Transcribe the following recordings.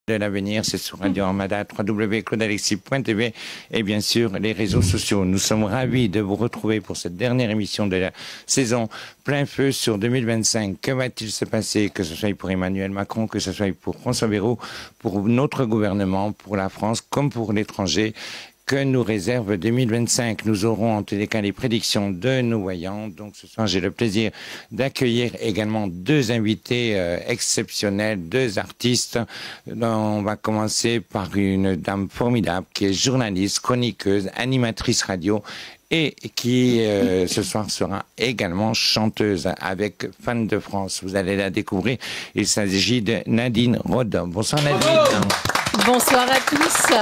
De l'avenir, c'est sur Radio Armada, www.claudealexis.tv et bien sûr les réseaux sociaux. Nous sommes ravis de vous retrouver pour cette dernière émission de la saison plein feu sur 2025. Que va-t-il se passer, que ce soit pour Emmanuel Macron, que ce soit pour François Bayrou, pour notre gouvernement, pour la France comme pour l'étranger? Que nous réserve 2025. Nous aurons en tous les cas les prédictions de nos voyants. Donc ce soir, j'ai le plaisir d'accueillir également deux invités exceptionnels, deux artistes. On va commencer par une dame formidable qui est journaliste, chroniqueuse, animatrice radio et qui ce soir sera également chanteuse avec Fans de France. Vous allez la découvrir. Il s'agit de Nadine Rod. Bonsoir Nadine. Bonsoir à tous.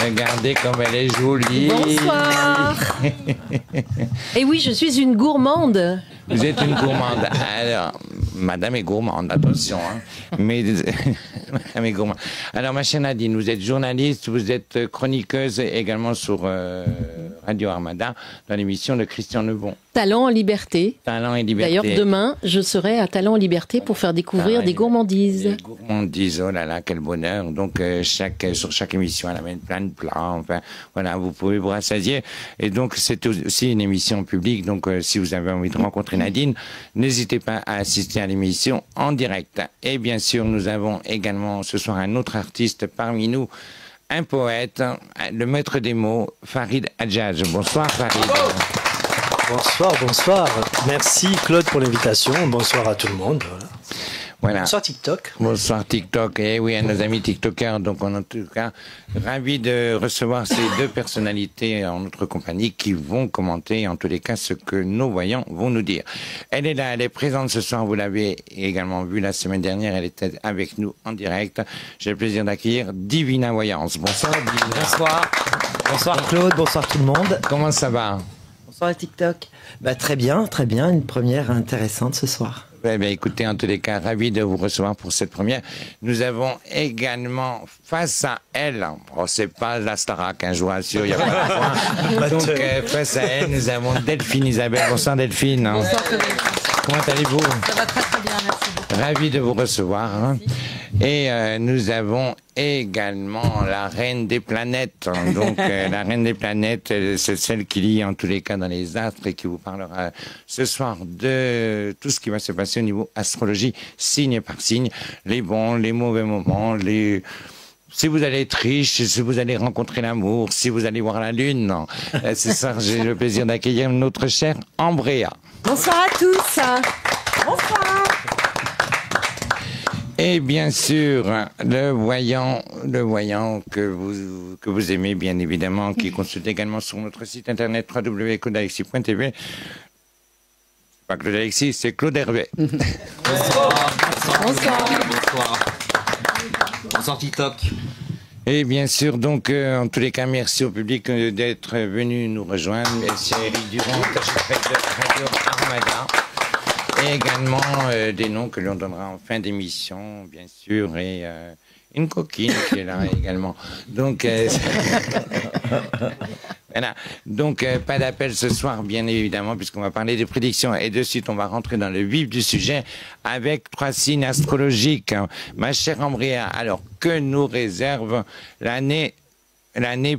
Regardez comme elle est jolie. Bonsoir. Et oui, je suis une gourmande. Vous êtes une gourmande. Alors, madame est gourmande, attention. Hein. Mais, madame est gourmande. Alors, ma chère Nadine, vous êtes journaliste, vous êtes chroniqueuse également sur Radio Armada dans l'émission de Christian Lebon. Talent en liberté. Talent et liberté. D'ailleurs, demain, je serai à Talent en liberté pour faire découvrir des gourmandises. Des gourmandises, oh là là, quel bonheur. Donc, sur chaque émission, elle amène plein de plats. Enfin, voilà, vous pouvez vous rassasier. Et donc, c'est aussi une émission publique. Donc, si vous avez envie de rencontrer Nadine, n'hésitez pas à assister à l'émission en direct. Et bien sûr, nous avons également ce soir un autre artiste parmi nous, un poète, le maître des mots, Farid Hadjadj. Bonsoir Farid. Bonsoir, bonsoir. Merci Claude pour l'invitation. Bonsoir à tout le monde. Voilà. Bonsoir TikTok. Bonsoir TikTok. Et oui, à nos amis TikTokers. Donc, en tout cas, ravi de recevoir ces deux personnalités en notre compagnie qui vont commenter, en tous les cas, ce que nos voyants vont nous dire. Elle est là, elle est présente ce soir. Vous l'avez également vu la semaine dernière. Elle était avec nous en direct. J'ai le plaisir d'accueillir Divina Voyance. Bonsoir Divina. Bonsoir. Bonsoir Claude, bonsoir tout le monde. Comment ça va? Bonsoir TikTok. Bah, très bien, une première intéressante ce soir. Eh bien, écoutez, en tous les cas, ravi de vous recevoir pour cette première. Nous avons également face à elle, oh, c'est pas la Starac, je vous rassure, il n'y a pas de point. Donc, face à elle, nous avons Delphine Isabelle. Bonsoir Delphine. Bonsoir Claude. Comment allez-vous? Ça va très très bien, merci beaucoup. Ravi de vous recevoir. Hein. Et nous avons également la reine des planètes. Donc la reine des planètes, c'est celle qui lit en tous les cas dans les astres et qui vous parlera ce soir de tout ce qui va se passer au niveau astrologie, signe par signe, les bons, les mauvais moments, si vous allez être riche, si vous allez rencontrer l'amour, si vous allez voir la lune. Non. C'est ça, j'ai le plaisir d'accueillir notre chère Ambrea. Bonsoir à tous. Bonsoir. Et bien sûr, le voyant que vous aimez, bien évidemment, qui consulte également sur notre site internet www.claudealexis.tv. C'est pas Claude Alexis, c'est Claude Hervé. Bonsoir. Bonsoir. Bonsoir. Bonsoir TikTok. Et bien sûr, donc, en tous les cas, merci au public d'être venu nous rejoindre. Merci à Eric Durand, chef de Radio Armada. Et également des noms que l'on donnera en fin d'émission, bien sûr, et une coquine qui est là également. Donc, voilà. Donc, pas d'appel ce soir, bien évidemment, puisqu'on va parler des prédictions. Et de suite, on va rentrer dans le vif du sujet avec 3 signes astrologiques. Ma chère Ambria, alors, que nous réserve l'année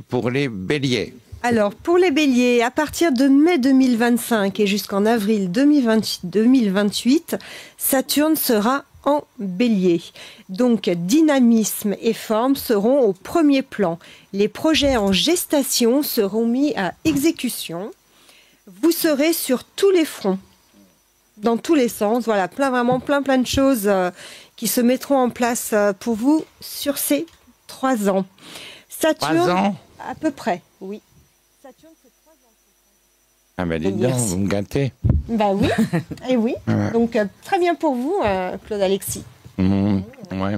pour les béliers? Alors, pour les béliers, à partir de mai 2025 et jusqu'en avril 2028, Saturne sera en bélier. Donc, dynamisme et forme seront au premier plan. Les projets en gestation seront mis à exécution. Vous serez sur tous les fronts, dans tous les sens. Voilà, vraiment plein de choses qui se mettront en place pour vous sur ces 3 ans. Saturne, 3 ans? À peu près, oui. Saturne, c'est 3 ans. Ah ben, dites donc, vous me gâtez. Bah oui, et oui. Ouais. Donc, très bien pour vous, Claude Alexis. Ouais.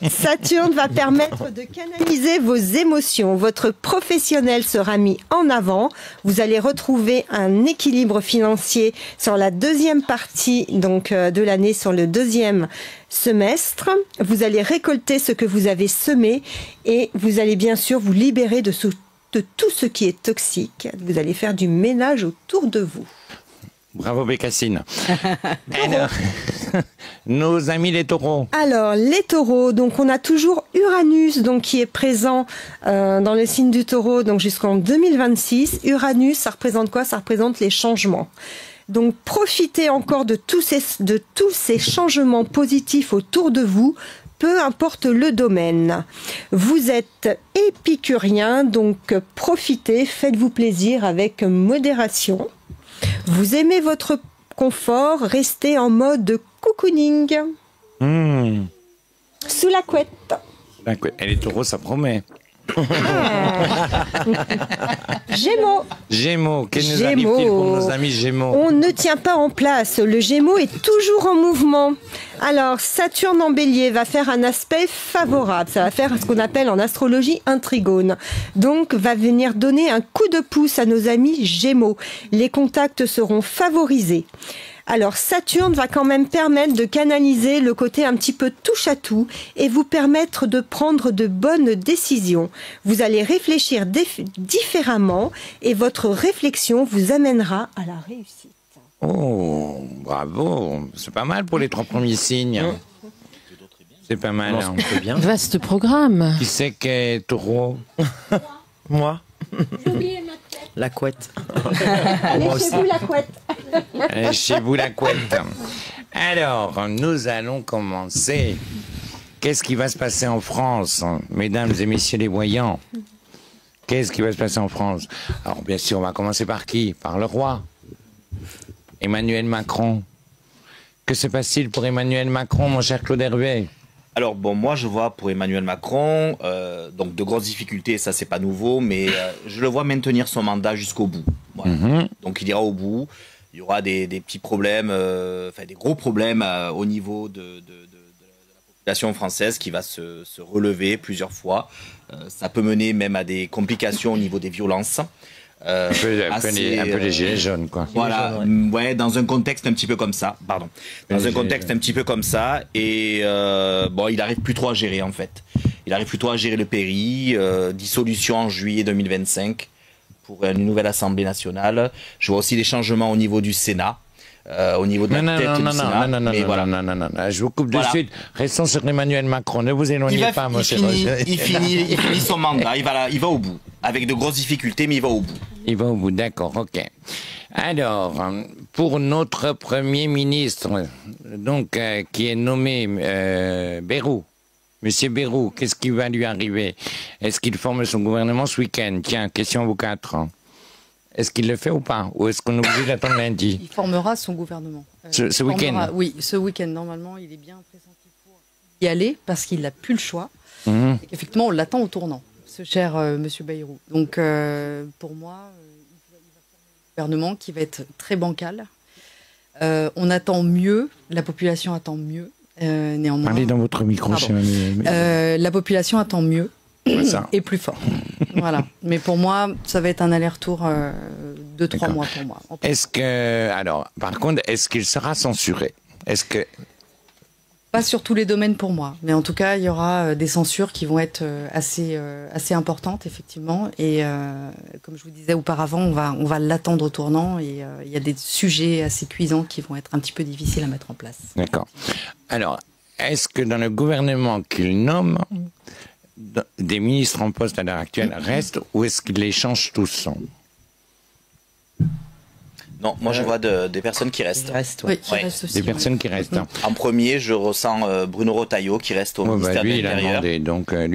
Saturne va permettre de canaliser vos émotions. Votre professionnel sera mis en avant. Vous allez retrouver un équilibre financier sur la deuxième partie donc, de l'année, sur le 2e semestre. Vous allez récolter ce que vous avez semé et vous allez bien sûr vous libérer de tout ce qui est toxique. Vous allez faire du ménage autour de vous. Bravo Bécassine. Alors, nos amis les taureaux. Alors, les taureaux, donc on a toujours Uranus donc, qui est présent dans le signe du taureau donc jusqu'en 2026. Uranus, ça représente quoi? Ça représente les changements. Donc, profitez encore de tous ces changements positifs autour de vous, peu importe le domaine. Vous êtes épicurien, donc profitez, faites-vous plaisir avec modération. Vous aimez votre confort, restez en mode cocooning. Sous la couette. Et les taureaux, ça promet. Gémeaux. Gémeaux, qu'est-ce nous arrive-t-il pour nos amis Gémeaux? On ne tient pas en place. Le Gémeaux est toujours en mouvement. Alors, Saturne en bélier va faire un aspect favorable. Ça va faire ce qu'on appelle en astrologie un trigone. Donc, va venir donner un coup de pouce à nos amis Gémeaux. Les contacts seront favorisés. Alors, Saturne va quand même permettre de canaliser le côté un petit peu touche-à-tout et vous permettre de prendre de bonnes décisions. Vous allez réfléchir différemment et votre réflexion vous amènera à la réussite. Oh, bravo. C'est pas mal pour les 3 premiers signes. C'est pas mal. Hein. Bien. Vaste programme. Qui c'est qui est taureau? Moi. La couette. Allez chez vous la couette. Chez vous la couette. Alors, nous allons commencer. Qu'est-ce qui va se passer en France, mesdames et messieurs les voyants? Qu'est-ce qui va se passer en France? Alors, bien sûr, on va commencer par qui? Par le roi. Emmanuel Macron. Que se passe-t-il pour Emmanuel Macron, mon cher Claude Hervé? Alors bon, moi je vois pour Emmanuel Macron, donc de grosses difficultés, ça c'est pas nouveau, mais je le vois maintenir son mandat jusqu'au bout. Voilà. Donc il ira au bout, il y aura des petits problèmes, enfin des gros problèmes au niveau de la population française qui va se relever plusieurs fois. Ça peut mener même à des complications au niveau des violences. Un peu les gilets jaunes, quoi. Voilà, ouais, dans un contexte un petit peu comme ça, pardon. Dans un contexte un petit peu comme ça, et bon, il arrive plus trop à gérer, en fait. Il arrive plutôt à gérer le pays, dissolution en juillet 2025 pour une nouvelle Assemblée nationale. Je vois aussi des changements au niveau du Sénat. Au niveau de la tête du Sénat. Non, je vous coupe de suite. Restons sur Emmanuel Macron. Ne vous éloignez pas, mon cher. Il finit son mandat. Il va au bout. Avec de grosses difficultés, mais il va au bout. Il va au bout, d'accord, ok. Alors, pour notre Premier ministre, donc, qui est nommé Bayrou, Monsieur Bayrou, qu'est-ce qui va lui arriver? Est-ce qu'il forme son gouvernement ce week-end? Tiens, question à vous 4. Est-ce qu'il le fait ou pas? Ou est-ce qu'on est obligé d'attendre lundi? Il formera son gouvernement. Ce week-end? Oui, ce week-end. Normalement, il est bien pressenti pour y aller parce qu'il n'a plus le choix. Et qu'effectivement, on l'attend au tournant, ce cher Monsieur Bayrou. Donc, pour moi, il va former un gouvernement qui va être très bancal. On attend mieux, la population attend mieux. Néanmoins. Parlez dans votre micro, la population attend mieux et plus fort. Voilà. Mais pour moi, ça va être un aller-retour de 3 mois pour moi. Est-ce que, alors, par contre, est-ce qu'il sera censuré? Est-ce que Pas sur tous les domaines pour moi, mais en tout cas, il y aura des censures qui vont être assez importantes, effectivement. Et comme je vous disais auparavant, on va l'attendre au tournant. Et il y a des sujets assez cuisants qui vont être un petit peu difficiles à mettre en place. D'accord. Alors, est-ce que dans le gouvernement qu'il nomme, des ministres en poste à l'heure actuelle restent ou est-ce qu'ils les changent tous? Non, moi je vois des personnes qui restent. Oui, qui restent aussi, des personnes qui restent. En premier, je ressens Bruno Retailleau qui reste au ministère de l'Intérieur. Lui,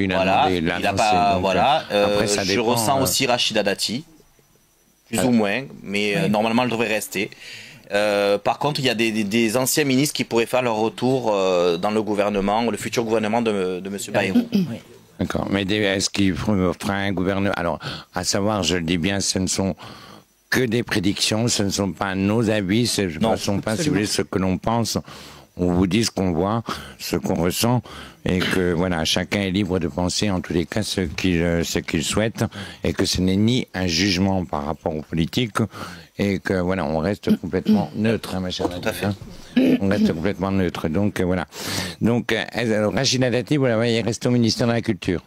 il a demandé, il a pas, après, ça dépend, je ressens aussi Rachida Dati, plus ou moins, mais normalement elle devrait rester. Par contre, il y a des anciens ministres qui pourraient faire leur retour dans le gouvernement, le futur gouvernement de M. Bayrou. D'accord, mais est-ce qu'il fera un gouvernement? Alors, à savoir, je le dis bien, ce ne sont que des prédictions, ce ne sont pas nos avis, ce ne sont pas, si vous voulez, ce que l'on pense. On vous dit ce qu'on voit, ce qu'on ressent, et que voilà, chacun est libre de penser en tous les cas ce qu'il souhaite, et que ce n'est ni un jugement par rapport aux politiques, et que voilà, on reste complètement neutre, hein, ma chère. Tout à fait. On reste complètement neutre. Donc voilà. Donc Rachida Dati, vous la voyez rester au ministère de la Culture?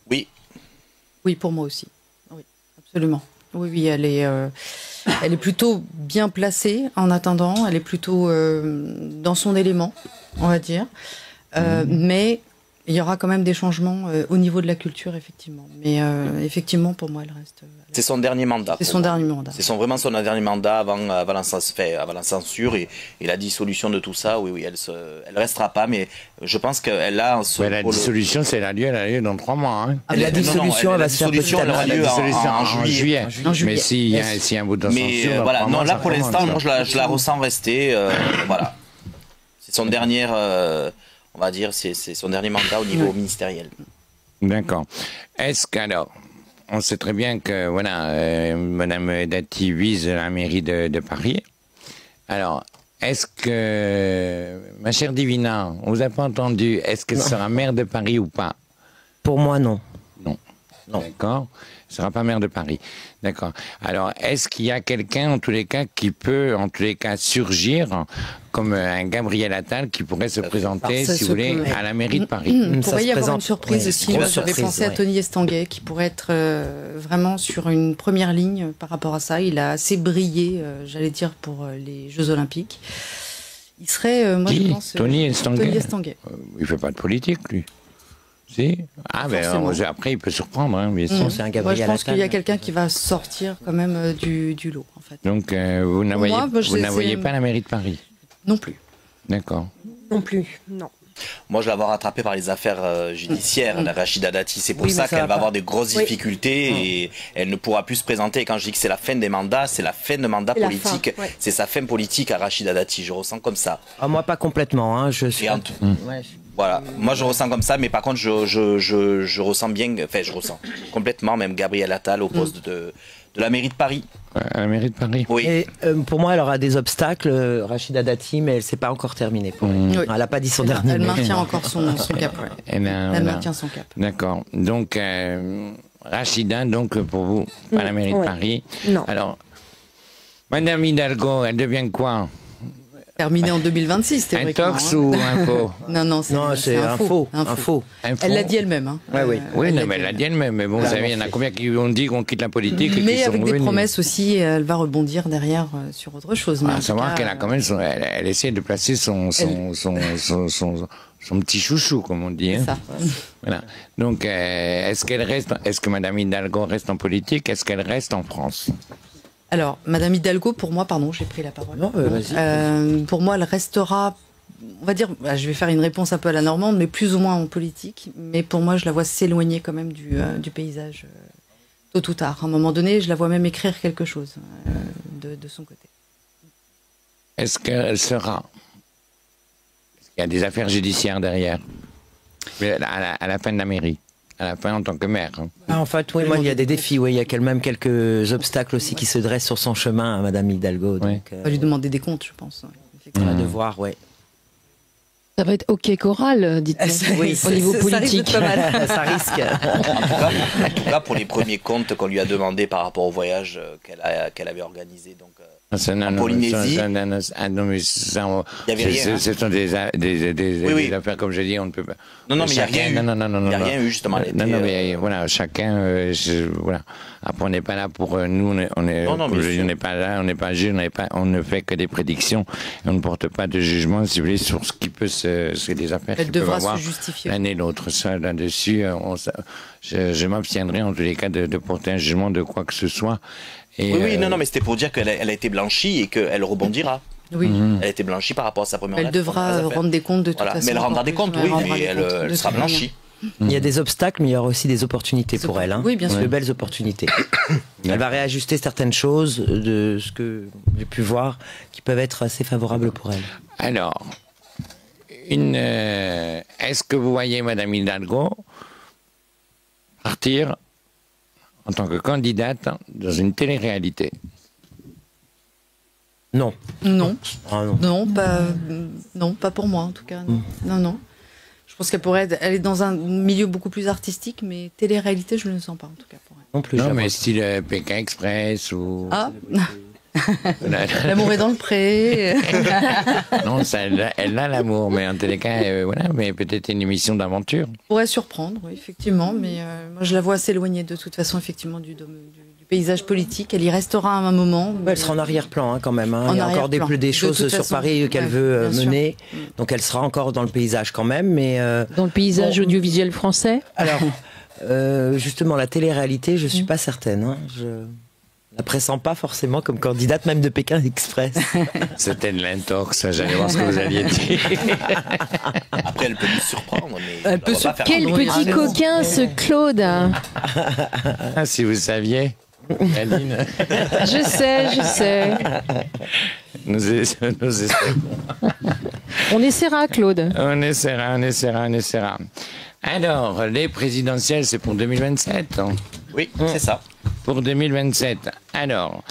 Oui. Oui, pour moi aussi. Oui, absolument. Oui, elle est plutôt bien placée en attendant. Elle est plutôt dans son élément, on va dire. Mais il y aura quand même des changements au niveau de la culture, effectivement. Mais effectivement, pour moi, elle reste. C'est son dernier mandat. C'est son dernier mandat. C'est vraiment son dernier mandat avant la censure et la dissolution de tout ça. Oui, elle restera pas, mais je pense qu'elle a. La dissolution, elle a lieu dans 3 mois. Hein. La dissolution, elle va se faire petit à petit en juillet. Mais s'il y a un bout de censure, voilà. Non, là pour l'instant, moi je la ressens rester. Voilà. C'est son dernier. On va dire, c'est son dernier mandat au niveau ministériel. D'accord. Est-ce qu'alors, on sait très bien que voilà, Madame Dati vise la mairie de Paris. Alors, est-ce que, ma chère Divina, on vous a pas entendu, est-ce qu'elle sera maire de Paris ou pas? Pour moi, non. Non. D'accord. Elle ne sera pas maire de Paris. D'accord. Alors, est-ce qu'il y a quelqu'un, en tous les cas, qui peut, en tous les cas, surgir comme un Gabriel Attal qui pourrait se présenter, si vous voulez, à la mairie de Paris? Il pourrait y avoir une surprise aussi. J'avais pensé à Tony Estanguet, qui pourrait être vraiment sur une première ligne par rapport à ça. Il a assez brillé, j'allais dire, pour les Jeux Olympiques. Il serait, moi je pense... Tony Estanguet. Tony Estanguet. Il ne fait pas de politique, lui. Si. Ah, ben après, il peut surprendre, hein, bien sûr. C'est un Gabriel Moi, je pense qu'il y a quelqu'un qui va sortir quand même du lot, en fait. Donc, vous n'envoyez pas la mairie de Paris? Non plus. D'accord. Non plus, non. Moi, je la vois rattrapée par les affaires judiciaires, la Rachida Dati. C'est pour ça qu'elle va avoir des grosses difficultés et elle ne pourra plus se présenter. Et quand je dis que c'est la fin des mandats, c'est la fin de mandat politique. C'est sa fin politique à Rachida Dati. Je ressens comme ça. Ah, moi, pas complètement. Hein. Je suis. Voilà, moi je ressens comme ça, mais par contre je ressens bien, enfin je ressens complètement même Gabriel Attal au poste de la mairie de Paris. À la mairie de Paris. Oui. Et, pour moi, elle aura des obstacles, Rachida Dati, mais elle s'est pas encore terminée pour elle. Oui. Elle n'a pas dit son dernier. Elle maintient encore son cap. Ouais. Elle maintient son cap. D'accord. Donc Rachida, donc pour vous, à la mairie de Paris. Non. Alors, Madame Hidalgo, elle devient quoi? Terminé en 2026, théoriquement. Un tox ou info? Non, c'est info. Elle l'a dit elle-même. Hein. Oui, mais elle l'a dit elle-même. Mais bon, vous savez, il y en a combien qui ont dit qu'on quitte la politique et mais qui sont avec des revenus. promesses aussi, elle va rebondir derrière sur autre chose. À savoir qu'elle a quand même, elle essaie de placer son petit chouchou, comme on dit. Hein. Ça. Voilà. Donc, est-ce que Madame Hidalgo reste en politique? Est-ce qu'elle reste en France? Alors, Madame Hidalgo, pour moi, pardon, j'ai pris la parole. Non, vas-y. Pour moi, elle restera, on va dire, je vais faire une réponse un peu à la normande, mais plus ou moins en politique. Mais pour moi, je la vois s'éloigner quand même du paysage tôt ou tard. À un moment donné, je la vois même écrire quelque chose de son côté. Est-ce qu'elle sera? Est-ce qu'il y a des affaires judiciaires derrière? À la fin de la mairie? À la fin, en tant que maire. Hein. En fait, oui, moi, il y a des défis. Oui, il y a quand même quelques obstacles aussi qui se dressent sur son chemin à Madame Hidalgo. Donc, on va lui demander des comptes, je pense. On va devoir, oui. Ça va être OK choral, dites-moi, Oui, au niveau politique. Ça risque pas mal. Ça risque. En tout cas, pour les premiers comptes qu'on lui a demandé par rapport au voyage qu'elle avait organisé donc, en Polynésie, il n'y avait rien. Ce sont des Oui. affaires, comme je dis, on ne peut pas. Non, mais il n'y a rien eu. Non, Il n'y a rien eu, justement. Non, mais voilà, chacun. Voilà. Après, on n'est pas là pour. Nous, on n'est pas là, on n'est pas juge, on ne fait que des prédictions. Et on ne porte pas de jugement, si vous voulez, sur ce qui peut c'est des affaires qui peuvent avoir l'un et l'autre. Ça, là-dessus, je m'abstiendrai en tous les cas de porter un jugement de quoi que ce soit. Et oui, non, mais c'était pour dire qu'elle a été blanchie et qu'elle rebondira. Oui. Elle a été blanchie par rapport à sa première. Elle devra rendre des comptes de toute façon. Mais elle rendra des comptes, oui, mais elle sera blanchie. Il y a des obstacles, mais il y aura aussi des opportunités pour elle. Hein. Oui, bien sûr. De belles opportunités. Elle va réajuster certaines choses de ce que j'ai pu voir qui peuvent être assez favorables pour elle. Alors, est-ce que vous voyez Madame Hidalgo partir en tant que candidate dans une télé-réalité? Non. Non. Ah, non. Non, pas pour moi en tout cas. Non. Je pense qu'elle pourrait elle est dans un milieu beaucoup plus artistique, mais télé-réalité, je ne le sens pas en tout cas pour elle. Non plus. Non, mais style Pékin Express ou. Ah. L'amour est dans le pré. Non, elle a l'amour, mais en tous les cas, voilà, mais peut-être une émission d'aventure. Pourrait surprendre, oui, effectivement, mais moi je la vois s'éloigner de toute façon, effectivement, du paysage politique. Elle y restera à un moment. Elle sera en arrière-plan quand même. Hein. Il y a encore des choses sur Paris qu'elle veut mener, donc elle sera encore dans le paysage quand même. Mais dans le paysage audiovisuel français. Alors, justement, la télé-réalité, je suis pas certaine. Hein. Je la pressens pas forcément comme candidate, même de Pékin Express. C'était de l'intox, j'allais voir ce que vous alliez dire. Après, elle peut nous surprendre. Mais quel petit coquin, ce Claude. Ah, si vous saviez, Aline. Je sais. Nous essayons. On essaiera, Claude. On essaiera. Alors, les présidentielles, c'est pour 2027. Oui, c'est ça. Pour 2027. Alors,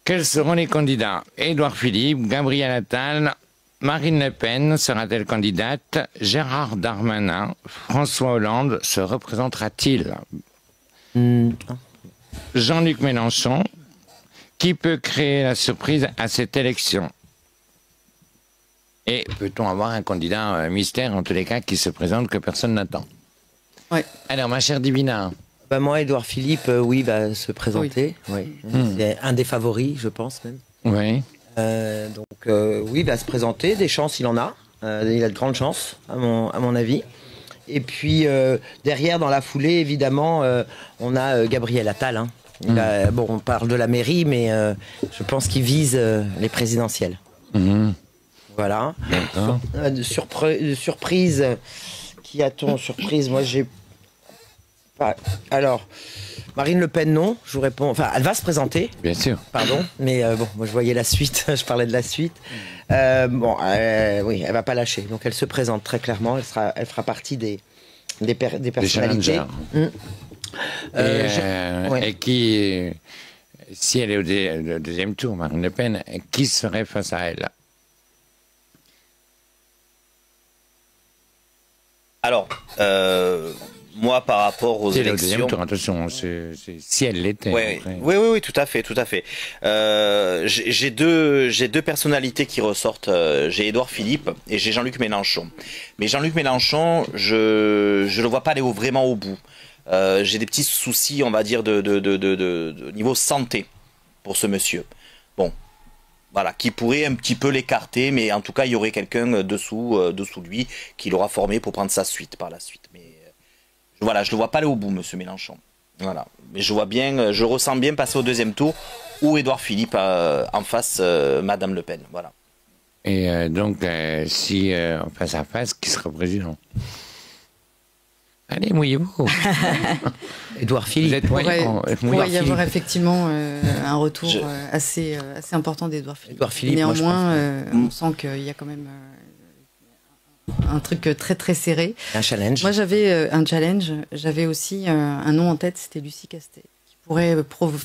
quels seront les candidats? Édouard Philippe, Gabriel Attal, Marine Le Pen sera-t-elle candidate? Gérard Darmanin, François Hollande se représentera-t-il? Jean-Luc Mélenchon, qui peut créer la surprise à cette élection? Et peut-on avoir un candidat mystère, en tous les cas, qui se présente que personne n'attend? Ouais. Alors, ma chère Divina. Moi, Édouard Philippe, oui, va se présenter. Oui. C'est un des favoris, je pense même. Oui. Oui, il va se présenter. Des chances, il en a. Il a de grandes chances, à mon avis. Et puis, derrière, dans la foulée, évidemment, on a Gabriel Attal. Hein. On parle de la mairie, mais je pense qu'il vise les présidentielles. Voilà. Surprise. Qui a-t-on surprise? Moi, j'ai pas. Alors, Marine Le Pen, non. Je vous réponds. Enfin, elle va se présenter. Bien sûr. Pardon. Mais moi, je voyais la suite. Je parlais de la suite. Oui, elle va pas lâcher. Donc, elle se présente très clairement. Elle fera partie des personnalités. Et qui, si elle est au deuxième tour, Marine Le Pen, qui serait face à elle? Alors, moi, par rapport aux élections... Tour, attention, si elle l'était. Oui, tout à fait. J'ai deux personnalités qui ressortent. J'ai Édouard Philippe et j'ai Jean-Luc Mélenchon. Mais Jean-Luc Mélenchon, je le vois pas aller vraiment au bout. J'ai des petits soucis, on va dire, de niveau santé pour ce monsieur. Bon. Voilà, qui pourrait un petit peu l'écarter, mais en tout cas, il y aurait quelqu'un dessous lui qui l'aura formé pour prendre sa suite par la suite. Mais voilà, je le vois pas aller au bout, monsieur Mélenchon. Voilà, mais je ressens bien passer au deuxième tour ou Édouard Philippe en face Madame Le Pen. Voilà. Et donc, si face à face, qui sera président? Allez, mouillez-vous. Édouard Philippe. Il pourrait y avoir effectivement un retour assez important d'Édouard Philippe. Édouard Philippe. Néanmoins, on sent qu'il y a quand même un truc très très serré. Un challenge. Moi, j'avais un challenge. J'avais aussi un nom en tête, c'était Lucie Castet, qui pourrait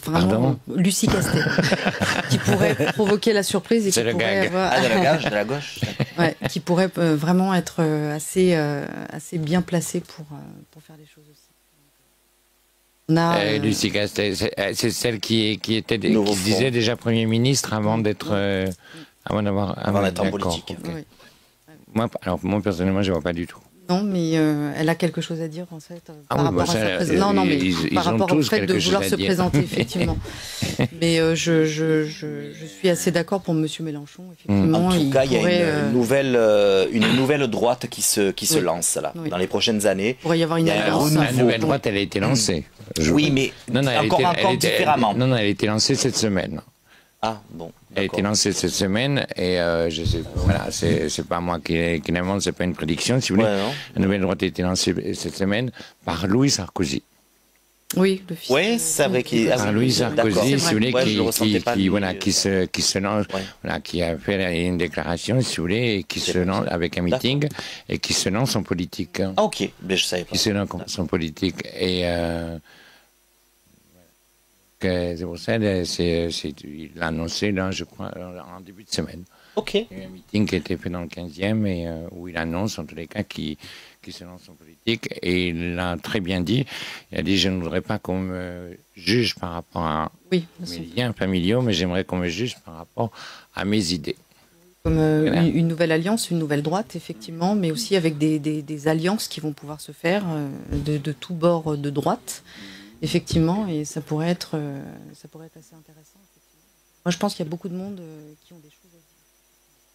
vraiment Lucie Castet, qui pourrait provoquer la surprise et qui pourrait de la gauche. Ouais, qui pourrait vraiment être assez bien placée pour faire les choses aussi. On a, Lucie Castet, c'est celle qui disait déjà Premier ministre avant d'être avant d'être en politique. Okay. Oui. Moi personnellement, je ne vois pas du tout. Non, mais elle a quelque chose à dire en fait par rapport à sa présentation. Non, mais par rapport au fait de vouloir se présenter, effectivement. Mais je suis assez d'accord pour Monsieur Mélenchon. Effectivement, en tout cas, il y a une nouvelle droite qui se lance là dans les prochaines années. Il pourrait y avoir une alliance. La nouvelle droite, elle a été lancée. Oui, mais encore différemment. Non, elle a été lancée cette semaine. Ah bon. Elle a été lancée cette semaine et je sais, voilà, c'est pas moi qui l'invente, c'est pas une prédiction, si vous voulez. La nouvelle droite a été lancée cette semaine par Louis Sarkozy. Oui, le fils. Oui, c'est vrai qu'il par Louis Sarkozy, si vous voulez, qui se lance, voilà, qui a fait une déclaration, si vous voulez, et qui se lance avec un meeting et qui se lance en politique. Ah, ok, mais je savais pas. Qui se lance en politique et c'est pour ça, il l'a annoncé, là, je crois, en début de semaine. Ok. Il y a eu un meeting qui a été fait dans le 15e et où il annonce, en tous les cas, qu'il se lance en politique. Et il l'a très bien dit. Il a dit, je ne voudrais pas qu'on me juge par rapport à mes liens familiaux, mais j'aimerais qu'on me juge par rapport à mes idées. Comme une nouvelle alliance, une nouvelle droite, effectivement, mais aussi avec des alliances qui vont pouvoir se faire de tous bords de droite. Effectivement, et ça pourrait être assez intéressant. Moi, je pense qu'il y a beaucoup de monde qui ont des choses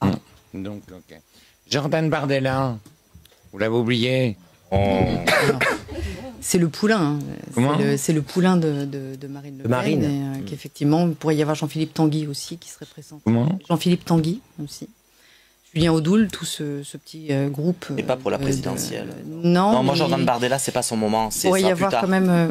à dire. Donc, ok. Jordan Bardella, vous l'avez oublié? C'est le poulain. C'est le poulain de Marine Le Pen. Qu'effectivement, il pourrait y avoir Jean-Philippe Tanguy aussi qui serait présent. Jean-Philippe Tanguy aussi. Julien Audoul, tout ce petit groupe. Et pas pour la présidentielle. Non, moi, Jordan Bardella, c'est pas son moment. Il pourrait y avoir quand même un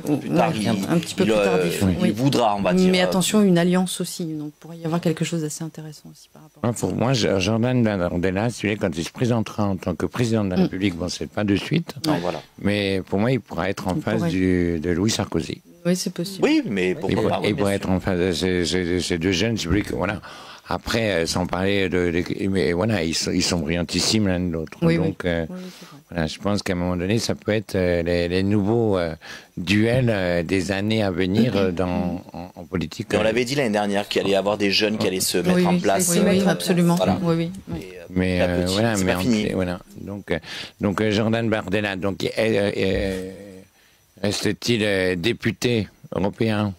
petit peu plus tardif. Il voudra, on va dire. Mais attention, une alliance aussi. Donc, il pourrait y avoir quelque chose d'assez intéressant aussi par rapport à ça. Pour moi, Jordan Bardella, quand il se présentera en tant que président de la République, bon, c'est pas de suite. Non, voilà. Mais pour moi, il pourra être en face de Louis Sarkozy. Oui, c'est possible. Oui, mais pourquoi pas. Il pourrait être en face de ces deux jeunes, si vous voulez, que voilà. Après, sans parler mais voilà, ils sont brillantissimes l'un de l'autre. Oui, donc, voilà, je pense qu'à un moment donné, ça peut être les nouveaux duels des années à venir en politique. Mais on l'avait dit l'année dernière qu'il allait y avoir des jeunes qui allaient se mettre en place. Oui, absolument. Voilà. Oui. Mais voilà, c'est pas fini. Voilà. Donc Jordan Bardella, donc reste-t-il député européen?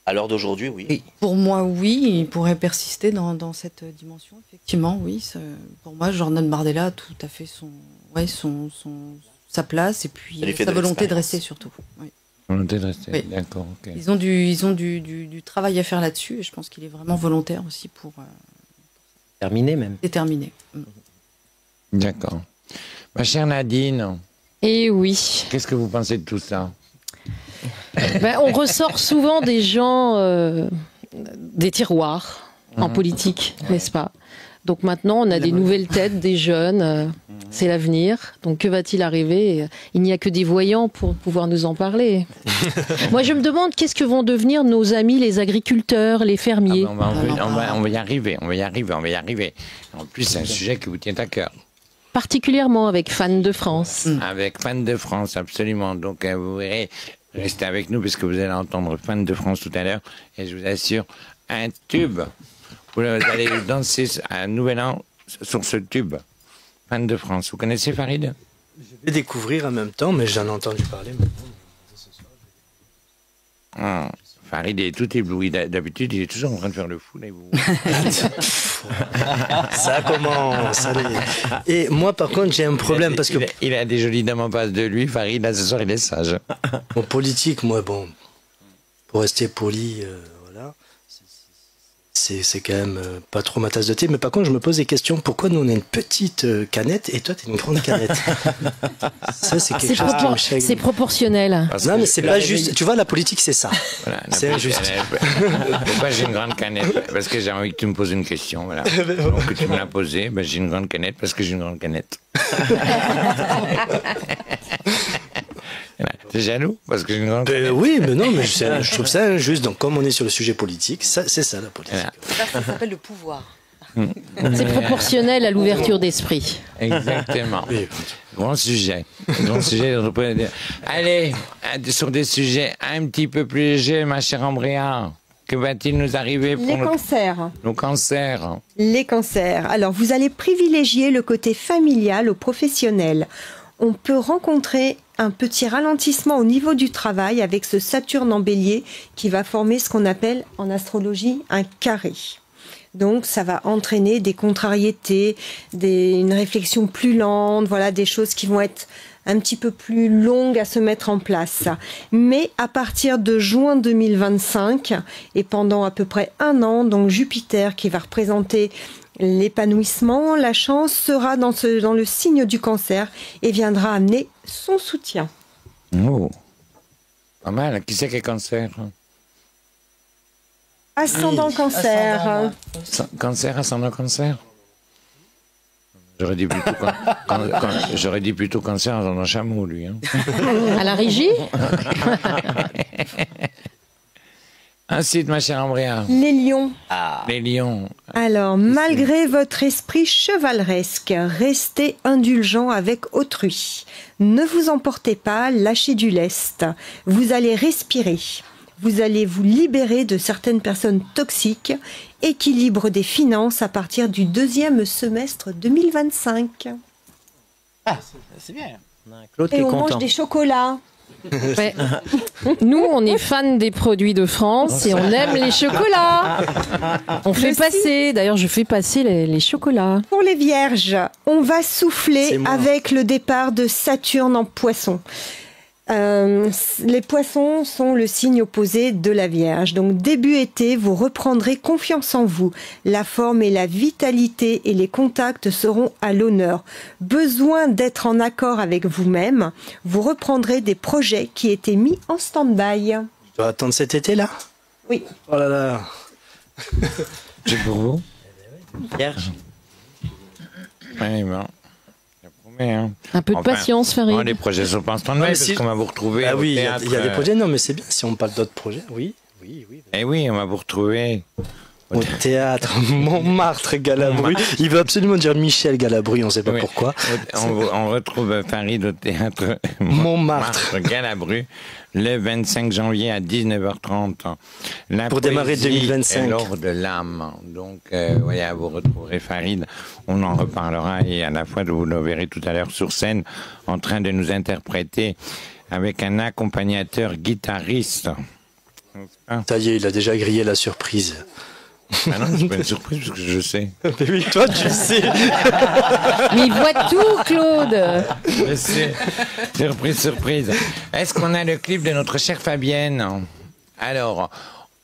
À l'heure d'aujourd'hui, oui. Pour moi, oui, il pourrait persister dans cette dimension, effectivement, oui. Pour moi, Jordan Bardella a tout à fait sa place et puis sa volonté de rester surtout. Oui. Volonté de rester, d'accord. Okay. Ils ont du travail à faire là-dessus et je pense qu'il est vraiment volontaire aussi pour terminer même. Déterminer. D'accord. Ma chère Nadine. Eh oui. Qu'est-ce que vous pensez de tout ça? On ressort souvent des gens des tiroirs en politique, n'est-ce pas? Donc maintenant, on a des nouvelles têtes, des jeunes, c'est l'avenir. Donc que va-t-il arriver? Il n'y a que des voyants pour pouvoir nous en parler. Moi, je me demande qu'est-ce que vont devenir nos amis les agriculteurs, les fermiers. On va y arriver. En plus, c'est un sujet qui vous tient à cœur. Particulièrement avec Fans de France. Avec Fans de France, absolument. Donc vous verrez... Restez avec nous parce que vous allez entendre Fans de France tout à l'heure et je vous assure, un tube. Vous allez danser un nouvel an sur ce tube. Fans de France. Vous connaissez Farid? Je vais découvrir en même temps, mais j'en ai entendu parler maintenant. Farid est tout ébloui. D'habitude, il est toujours en train de faire le fou. Là, ça commence. Et moi, par contre, j'ai un problème parce que il a des jolies dames en face de lui. Farid, là, ce soir, il est sage. Bon, politique, moi, pour rester poli, voilà, c'est quand même pas trop ma tasse de thé. Mais par contre, je me pose des questions. Pourquoi nous, on a une petite canette et toi, tu as une grande canette? Ça, c'est quelque chose qui me chagrine. C'est proportionnel. Non, mais c'est pas juste. Tu vois, la politique, c'est ça. Voilà, c'est injuste. Pourquoi j'ai une grande canette? Parce que j'ai envie que tu me poses une question. Voilà. Donc, tu me l'as posée. J'ai une grande canette parce que j'ai une grande canette. T'es jaloux parce que j'ai une grande Oui, mais non, mais je trouve ça injuste. Donc, comme on est sur le sujet politique, c'est ça la politique. Voilà. Ça s'appelle le pouvoir. C'est proportionnel à l'ouverture d'esprit. Exactement. Oui. Grand sujet. Grand sujet. Allez, sur des sujets un petit peu plus légers, ma chère Ambrea. Que va-t-il nous arriver pour Les cancers. nos cancers? Les cancers. Alors, vous allez privilégier le côté familial au professionnel. On peut rencontrer un petit ralentissement au niveau du travail avec ce Saturne en bélier qui va former ce qu'on appelle en astrologie un carré. Donc, ça va entraîner des contrariétés, une réflexion plus lente, voilà, des choses qui vont être un petit peu plus longues à se mettre en place. Mais à partir de juin 2025 et pendant à peu près 1 an, donc Jupiter qui va représenter l'épanouissement, la chance sera dans le signe du cancer et viendra amener son soutien. Oh, pas mal. Qui c'est qui est cancer? Ascendant cancer. Cancer, ascendant cancer? J'aurais dit plutôt cancer ascendant chameau, lui. Hein. À la régie? Ainsi, ma chère Ambrea. Les lions. Les lions. Alors, malgré votre esprit chevaleresque, restez indulgent avec autrui. Ne vous emportez pas, lâchez du lest. Vous allez respirer. Vous allez vous libérer de certaines personnes toxiques. Équilibre des finances à partir du 2e semestre 2025. Ah, c'est bien. Claude qui Et est on content. mange des chocolats. Ouais. Nous, on est fans des produits de France et on aime les chocolats. On fait passer, d'ailleurs, je fais passer les chocolats. Pour les vierges, on va C'est souffler moi. avec le départ de Saturne en poisson. Les poissons sont le signe opposé de la Vierge. Donc début été, vous reprendrez confiance en vous. La forme et la vitalité et les contacts seront à l'honneur. Besoin d'être en accord avec vous-même. Vous reprendrez des projets qui étaient mis en stand-by. Tu dois attendre cet été-là? Oui. Oh là là. C'est pour vous? Vierge. Oui, bon. Je promets, hein. Un peu de Enfin, patience, Farid. Les projets sont pas en stand-by Ouais, mais parce si- qu'on va vous retrouver Ah au oui, il y théâtre. a des projets. Non, mais c'est bien si on parle d'autres projets. Oui. Eh oui, on va vous retrouver. Au théâtre, Montmartre, Galabru. Il veut absolument dire Michel Galabru, on ne sait pas Oui. pourquoi. On retrouve Farid au théâtre Montmartre. Galabru le 25 janvier à 19h30. La Pour démarrer poésie 2025. est l'or de l'âme. Donc, voilà, vous retrouverez Farid. On en reparlera et à la fois, vous le verrez tout à l'heure sur scène en train de nous interpréter avec un accompagnateur guitariste. Ça y est, il a déjà grillé la surprise. Ah non, c'est pas une surprise parce que je sais. Mais oui, toi, tu sais. Mais il voit tout, Claude. Je sais. Surprise, surprise. Est-ce qu'on a le clip de notre chère Fabienne? Alors,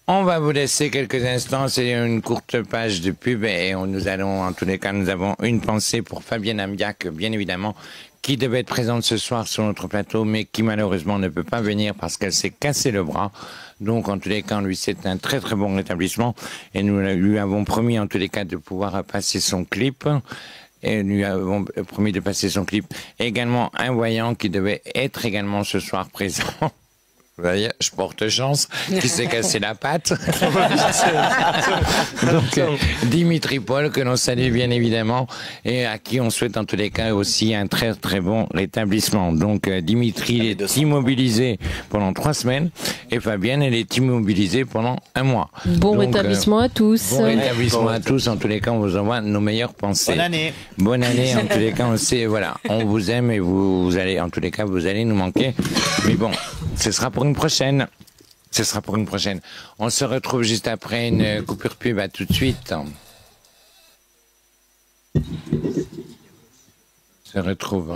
on va vous laisser quelques instants. C'est une courte page de pub et nous allons, en tous les cas, nous avons une pensée pour Fabienne Amiac, bien évidemment, qui devait être présente ce soir sur notre plateau, mais qui malheureusement ne peut pas venir parce qu'elle s'est cassé le bras. Donc, en tous les cas, lui, c'est un très très bon rétablissement. Et nous lui avons promis, en tous les cas, de pouvoir passer son clip. Et nous lui avons promis de passer son clip. Également, un voyant qui devait être également ce soir présent. Vous voyez, je porte chance, qui s'est cassé la patte. Donc, Dimitri Paul, que l'on salue bien évidemment, et à qui on souhaite en tous les cas aussi un très très bon rétablissement. Donc, Dimitri est immobilisé pendant 3 semaines, et Fabienne, elle est immobilisée pendant 1 mois. Bon Donc, rétablissement à tous. Bon rétablissement à tous. En tous les cas, on vous envoie nos meilleures pensées. Bonne année. Bonne année. En tous les cas, on sait, voilà, on vous aime et vous allez, en tous les cas, vous allez nous manquer. Mais bon, ce sera pour une prochaine. Ce sera pour une prochaine. On se retrouve juste après une coupure pub. À tout de suite. On se retrouve.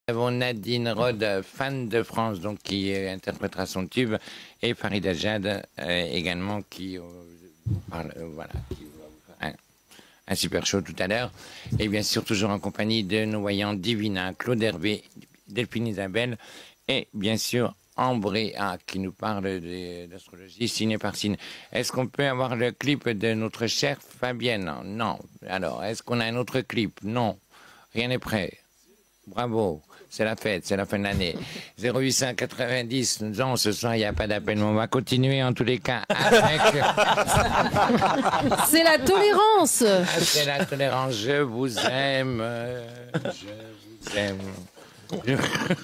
Nous avons Nadine Rod, fan de France, donc qui interprétera son tube, et Farid Ajad également qui parle, voilà, qui va vous faire un super show tout à l'heure. Et bien sûr, toujours en compagnie de nos voyants Divina, Claude Hervé, Delphine Isabelle, et bien sûr Ambréa qui nous parle d'astrologie signe par signe. Est-ce qu'on peut avoir le clip de notre chère Fabienne? Non. Alors, est-ce qu'on a un autre clip? Non. Rien n'est prêt. Bravo. C'est la fête, c'est la fin de l'année. 0890, non, ce soir, il n'y a pas d'appel, mais on va continuer en tous les cas avec... C'est la tolérance. C'est la tolérance. Je vous aime. Je vous aime.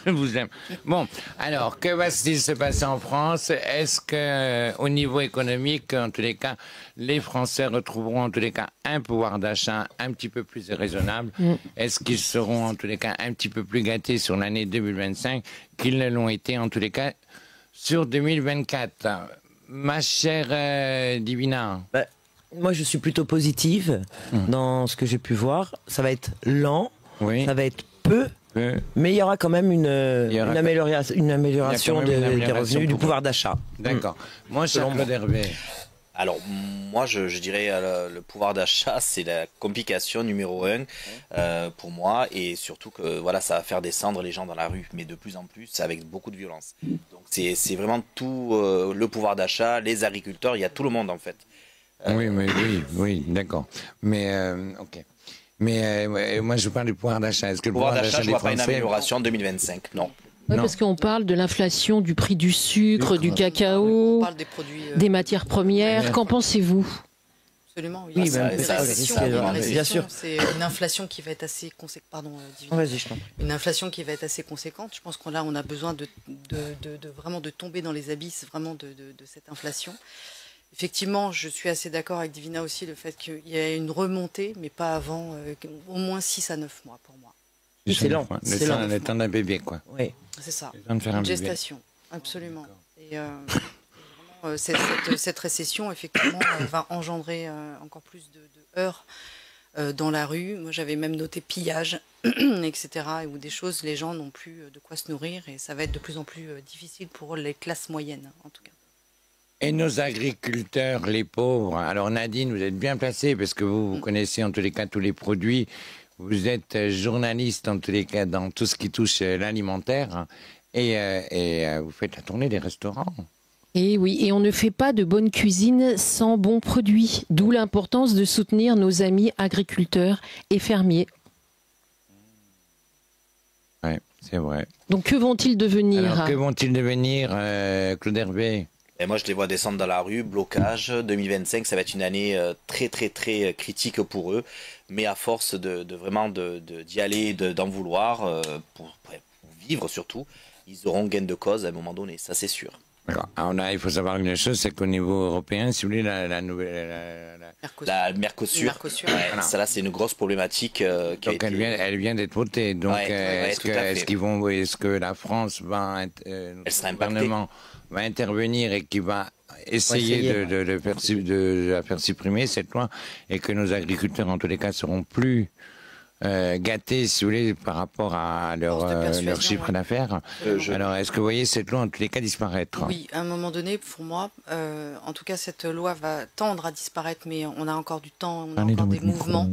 Je vous aime. Bon, alors, que va-t-il se passer en France? Est-ce que, au niveau économique, en tous les cas, les Français retrouveront en tous les cas un pouvoir d'achat un petit peu plus raisonnable? Est-ce qu'ils seront en tous les cas un petit peu plus gâtés sur l'année 2025 qu'ils ne l'ont été en tous les cas sur 2024? Ma chère Divina. Moi, je suis plutôt positive dans ce que j'ai pu voir. Ça va être lent, Oui. ça va être peu. Mais il y aura quand même une amélioration des revenus, du pouvoir d'achat. D'accord. Moi, cher Claude Hervé. Alors, moi, je dirais le pouvoir d'achat, c'est la complication numéro 1 pour moi, et surtout que voilà, ça va faire descendre les gens dans la rue, mais de plus en plus avec beaucoup de violence. Donc, c'est vraiment tout le pouvoir d'achat, les agriculteurs, il y a tout le monde en fait. Oui, d'accord. Mais ok. Mais moi, je parle du pouvoir d'achat. Est-ce que le pouvoir d'achat, je ne vois pas une amélioration en 2025, non. Oui, parce qu'on parle de l'inflation du prix du sucre, du cacao, On parle des produits. des matières premières. Qu'en pensez-vous? Absolument, oui. Oui, Bien sûr. sûr. C'est une inflation qui va être assez conséquente. Pardon, Divine. Vas-y, je t'en prie. Une inflation qui va être assez conséquente. Je pense qu'on on a besoin de vraiment de tomber dans les abysses vraiment de cette inflation. Effectivement, je suis assez d'accord avec Divina aussi, le fait qu'il y a une remontée, mais pas avant au moins 6 à 9 mois pour moi. C'est lent. Le temps d'un bébé, quoi. Oui. C'est ça. Le temps de faire un Une bébé. gestation, absolument. Et vraiment, cette récession, effectivement, va engendrer encore plus de heurts dans la rue. Moi, j'avais même noté pillage, etc., où des choses, les gens n'ont plus de quoi se nourrir, et ça va être de plus en plus difficile pour les classes moyennes, en tout cas. Et nos agriculteurs, les pauvres. Alors Nadine, vous êtes bien placée parce que vous connaissez en tous les cas tous les produits. Vous êtes journaliste en tous les cas dans tout ce qui touche l'alimentaire et vous faites la tournée des restaurants. Et oui, et on ne fait pas de bonne cuisine sans bons produits. D'où l'importance de soutenir nos amis agriculteurs et fermiers. Oui, c'est vrai. Donc que vont-ils devenir? Alors que vont-ils devenir, Claude Hervé? Et moi, je les vois descendre dans la rue, blocage. 2025, ça va être une année très, très, très critique pour eux. Mais à force vraiment d'y aller, d'en vouloir, pour vivre surtout, ils auront gain de cause à un moment donné, ça c'est sûr. Alors là, il faut savoir une chose, c'est qu'au niveau européen, si vous voulez, la Mercosur. Voilà. Ça là, c'est une grosse problématique. Donc elle vient d'être votée. Donc est-ce que la France va, le gouvernement va intervenir et qui va essayer de la faire supprimer cette loi, et que nos agriculteurs en tous les cas seront plus gâtés, si vous voulez, par rapport à leur chiffre d'affaires. Alors, est-ce que vous voyez cette loi en tous les cas disparaître? Oui, à un moment donné, pour moi, en tout cas, cette loi va tendre à disparaître, mais on a encore du temps, on a encore des mouvements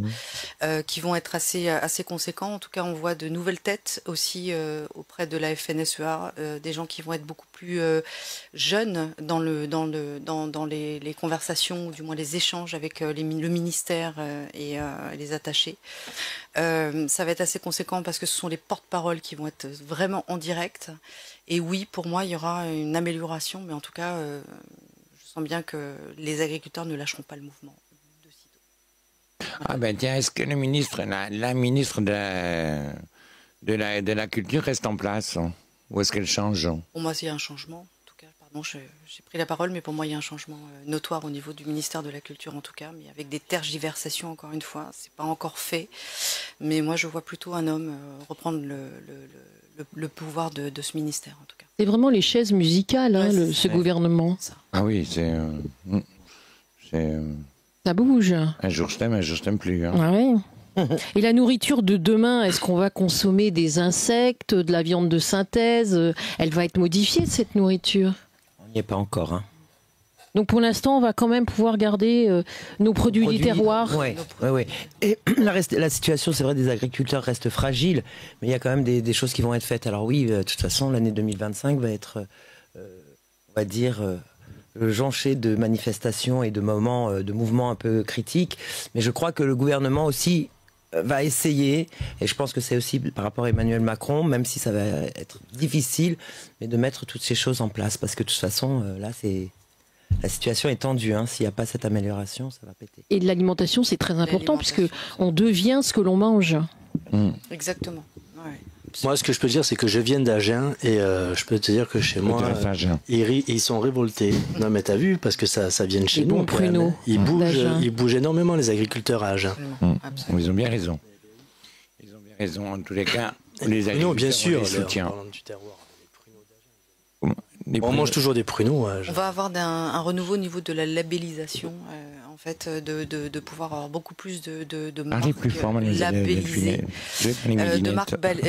qui vont être assez conséquents. En tout cas, on voit de nouvelles têtes aussi auprès de la FNSEA, des gens qui vont être beaucoup plus jeunes dans les conversations, ou du moins les échanges avec le ministère et les attachés. Ça va être assez conséquent parce que ce sont les porte-paroles qui vont être vraiment en direct. Et oui, pour moi, il y aura une amélioration, mais en tout cas, je sens bien que les agriculteurs ne lâcheront pas le mouvement de sitôt. Ah ben tiens, est-ce que le ministre, la ministre de la Culture reste en place, ou est-ce qu'elle change? Pour moi, il y a un changement. Pardon, j'ai pris la parole, mais pour moi, il y a un changement notoire au niveau du ministère de la Culture, en tout cas, mais avec des tergiversations, encore une fois. C'est pas encore fait, mais moi, je vois plutôt un homme reprendre le pouvoir de ce ministère, en tout cas. C'est vraiment les chaises musicales, ce gouvernement. Ah oui, ça bouge. Un jour je t'aime plus. Ah oui. Et la nourriture de demain, est-ce qu'on va consommer des insectes, de la viande de synthèse? Elle va être modifiée, cette nourriture? On n'y est pas encore. Hein. Donc pour l'instant, on va quand même pouvoir garder nos produits du terroir. Oui. Et la situation, c'est vrai, des agriculteurs reste fragile, mais il y a quand même des choses qui vont être faites. Alors oui, de toute façon, l'année 2025 va être, on va dire, jonchée de manifestations et de mouvements un peu critiques. Mais je crois que le gouvernement aussi va essayer, et je pense que c'est aussi par rapport à Emmanuel Macron, même si ça va être difficile, mais de mettre toutes ces choses en place. Parce que de toute façon, là, la situation est tendue. Hein. S'il n'y a pas cette amélioration, ça va péter. Et l'alimentation, c'est très important, puisque on devient ce que l'on mange. Exactement. Ouais. Moi, ce que je peux dire, c'est que je viens d'Agen et je peux te dire que chez moi, ils sont révoltés. Non, mais t'as vu, parce que ça vient de chez nous. Pruneaux. Ils bougent énormément, les agriculteurs à Agen. Ils ont bien raison. Ils ont bien raison. En tous les cas, les agriculteurs, bien sûr, on les soutient. On mange toujours des pruneaux. On va avoir un renouveau au niveau de la labellisation, en fait, de pouvoir avoir beaucoup plus de marques labellisées,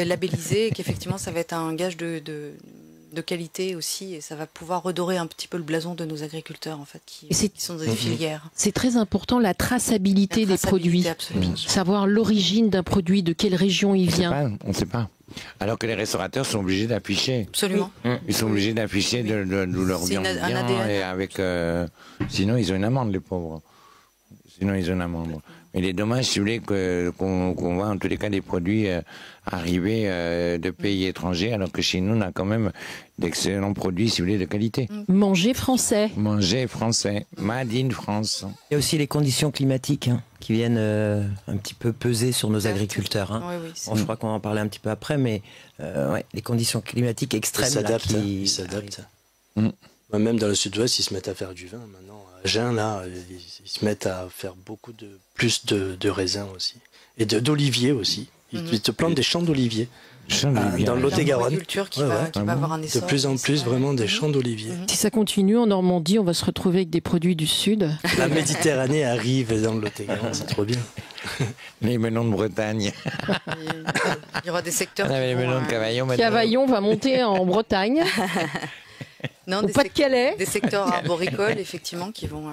labellisées, qu'effectivement ça va être un gage de qualité aussi, et ça va pouvoir redorer un petit peu le blason de nos agriculteurs, en fait, qui sont des filières. C'est très important, la traçabilité des produits. Absolument. Savoir l'origine d'un produit, de quelle région il vient. On ne sait pas. Alors que les restaurateurs sont obligés d'afficher. Absolument. Ils sont obligés d'afficher d'où leur viande vient, et avec, sinon ils ont une amende, les pauvres. Sinon ils ont une amende. Mais il est dommage, si vous voulez, qu'on voit en tous les cas des produits arriver de pays étrangers, alors que chez nous, on a quand même d'excellents produits, si vous voulez, de qualité. Manger français. Manger français. Made in France. Il y a aussi les conditions climatiques qui viennent un petit peu peser sur nos agriculteurs. Hein. Oui, je crois qu'on va en parler un petit peu après, mais les conditions climatiques extrêmes. Ils s'adaptent. Même dans le sud-ouest, ils se mettent à faire du vin maintenant. À Agen, là, ils se mettent à faire plus de raisins aussi. Et d'oliviers aussi. Ils te plantent des champs d'oliviers. Dans le Lot-et-Garonne. Qui va avoir un essor. De plus en plus, vraiment, des champs d'oliviers. Si ça continue en Normandie, on va se retrouver avec des produits du Sud. La Méditerranée arrive dans le Lot-et-Garonne, c'est trop bien. Les melons de Bretagne. Il y aura des secteurs. Les melons de Cavaillon. Cavaillon va monter en Bretagne. Non, au Pas-de-Calais. Des secteurs arboricoles, effectivement, qui vont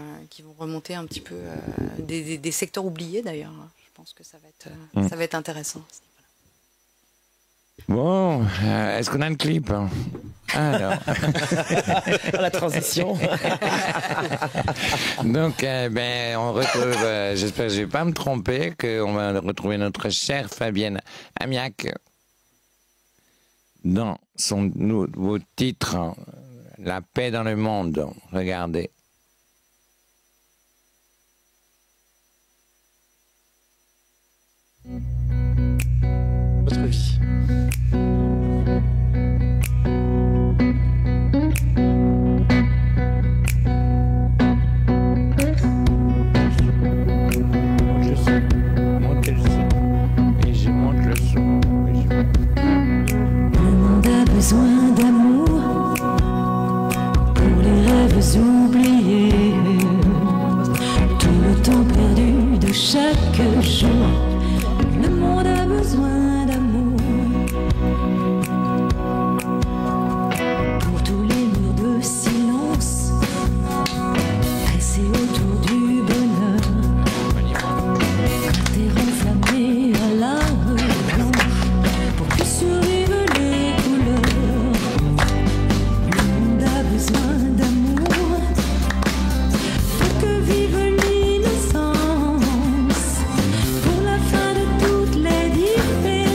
remonter un petit peu. Des secteurs oubliés, d'ailleurs. Je pense que ça va être intéressant. Bon, est-ce qu'on a le clip? Alors. La transition. Donc, on retrouve, j'espère que je ne vais pas me tromper, qu'on va retrouver notre chère Fabienne Amiac dans son nouveau titre, La paix dans le monde. Regardez. Votre vie. Besoin d'amour pour les rêves oubliés, tout le temps perdu de chaque jour. Le monde a besoin d'amour pour tous les murs de silence dressés autour du bonheur. Quand t'es renflammé à la blanche pour que survivre. Pour la fin de toutes les différences.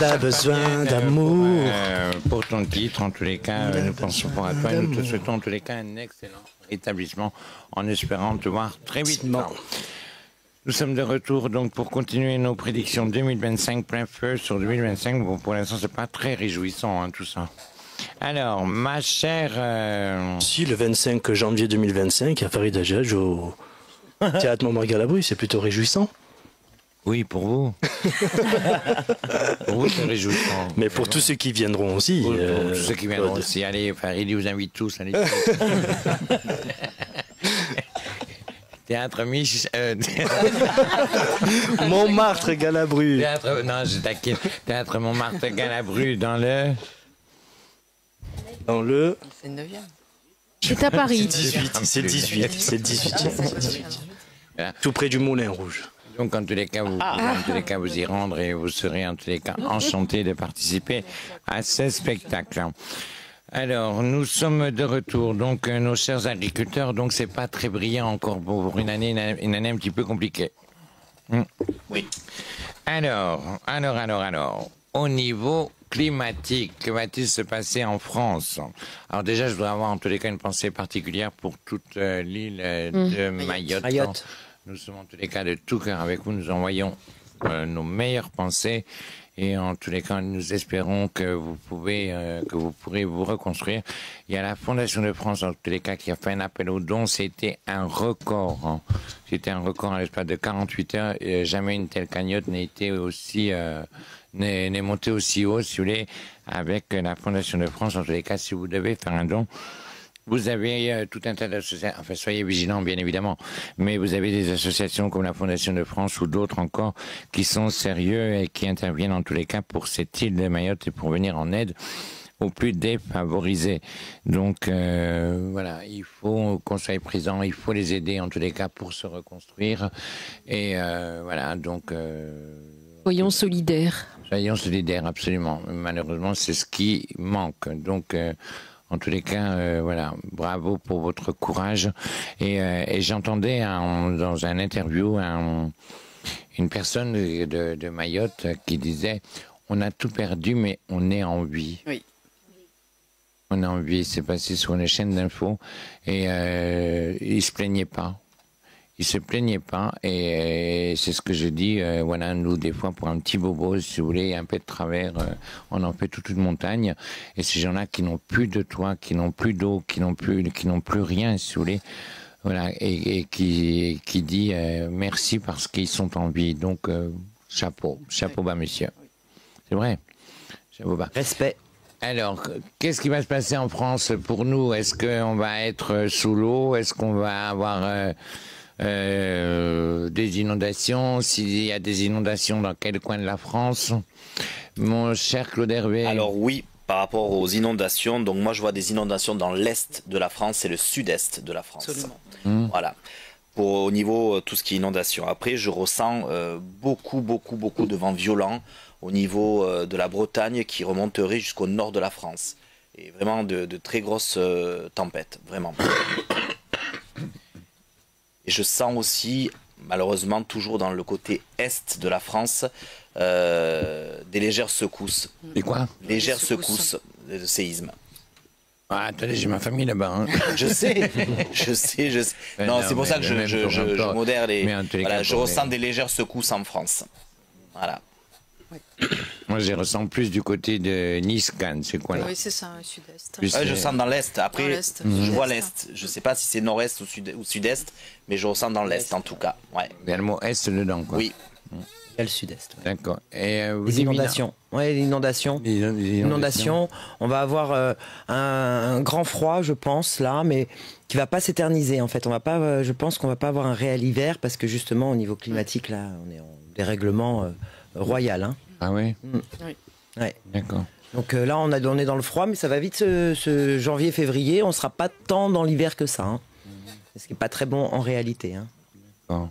t'as besoin d'amour. Pour ton titre, en tous les cas, nous pensons fort à toi et nous te souhaitons en tous les cas un excellent établissement en espérant te voir très vite. Nous sommes de retour donc pour continuer nos prédictions 2025 plein feu sur 2025. Bon, pour l'instant, c'est pas très réjouissant hein, tout ça. Alors, ma chère... Si, le 25 janvier 2025, à Farid Hajjaj au Théâtre Montmartre-Galabru, c'est plutôt réjouissant. Oui, pour vous. Pour vous, c'est réjouissant. Mais pour tous ceux qui viendront aussi. Pour tous ceux qui viendront aussi. Allez, Farid, il vous invite tous. Allez. Théâtre Montmartre-Galabru. Non, je taquine. Théâtre Montmartre-Galabru dans le... C'est le 9e. C'est à Paris. C'est le 18. Tout près du Moulin Rouge. Donc, en tous les cas, vous y rendre et vous serez en tous les cas enchantés de participer à ce spectacle. Alors, nous sommes de retour. Donc, nos chers agriculteurs, donc c'est pas très brillant encore pour une année un petit peu compliquée. Oui. Alors, au niveau climatique, que va-t-il se passer en France? Alors déjà, je voudrais avoir en tous les cas une pensée particulière pour toute l'île de Mayotte. Nous sommes en tous les cas de tout cœur avec vous. Nous envoyons nos meilleures pensées et en tous les cas, nous espérons que vous pourrez vous reconstruire. Il y a la Fondation de France en tous les cas qui a fait un appel aux dons. C'était un record. Hein. C'était un record à l'espace de 48 heures. Et jamais une telle cagnotte n'a été aussi n'est montée aussi haut, si vous voulez, avec la Fondation de France. En tous les cas, si vous devez faire un don. Vous avez tout un tas d'associations, enfin soyez vigilants bien évidemment, mais vous avez des associations comme la Fondation de France ou d'autres encore qui sont sérieux et qui interviennent en tous les cas pour cette île de Mayotte et pour venir en aide aux plus défavorisés. Donc voilà, il faut qu'on soit présent, il faut les aider en tous les cas pour se reconstruire et voilà donc... Soyons solidaires. Soyons solidaires, absolument. Malheureusement, c'est ce qui manque. Donc... en tous les cas, voilà, bravo pour votre courage. Et j'entendais dans un interview une personne de Mayotte qui disait « On a tout perdu, mais on est en vie. » Oui. On est en vie, c'est passé sur une chaîne d'infos et il se plaignait pas. Il se plaignait pas et c'est ce que je dis. Voilà, nous des fois pour un petit bobo, si vous voulez, un peu de travers, on en fait toute une montagne. Et ces gens-là qui n'ont plus de toit, qui n'ont plus d'eau, qui n'ont plus rien, si vous voulez, voilà, et qui dit merci parce qu'ils sont en vie. Donc chapeau bas, monsieur. C'est vrai, chapeau bas. Respect. Alors, qu'est-ce qui va se passer en France pour nous? Est-ce qu'on va être sous l'eau? Est-ce qu'on va avoir des inondations? S'il y a des inondations, dans quel coin de la France? Mon cher Claude Hervé. Alors oui, par rapport aux inondations, donc moi je vois des inondations dans l'est de la France et le sud-est de la France. Absolument. Voilà. Au niveau tout ce qui est inondation. Après, je ressens beaucoup de vents violents au niveau de la Bretagne qui remonterait jusqu'au nord de la France. Et vraiment de très grosses tempêtes, vraiment. Et je sens aussi, malheureusement, toujours dans le côté est de la France, des légères secousses. Et quoi? Légères secousses de séisme. Ah, attendez, j'ai ma famille là-bas. Hein. Je sais. Non, c'est pour ça que je modère les... Voilà, je ressens des légères secousses en France. Voilà. Moi, je ressens plus du côté de Nice-Cannes, c'est quoi là? Oui, c'est ça, sud-est. Je sens dans l'est. Après, je vois l'est. Je ne sais pas si c'est nord-est ou sud-est, mais je ressens dans l'est en tout cas. Ouais. Il y a le mot est dedans, quoi. Oui. Il y a le sud-est. Ouais. D'accord. Et les inondations. Oui, les inondations. Les inondations. On va avoir un grand froid, je pense, là, mais qui va pas s'éterniser, en fait. On va pas, je pense qu'on va pas avoir un réel hiver parce que justement, au niveau climatique, là, on est en dérèglement royal. Hein. Ah oui? Oui. Ouais. D'accord. Donc là, on est dans le froid, mais ça va vite ce janvier-février. On sera pas tant dans l'hiver que ça. Hein. Ce qui n'est pas très bon en réalité. Hein. D'accord.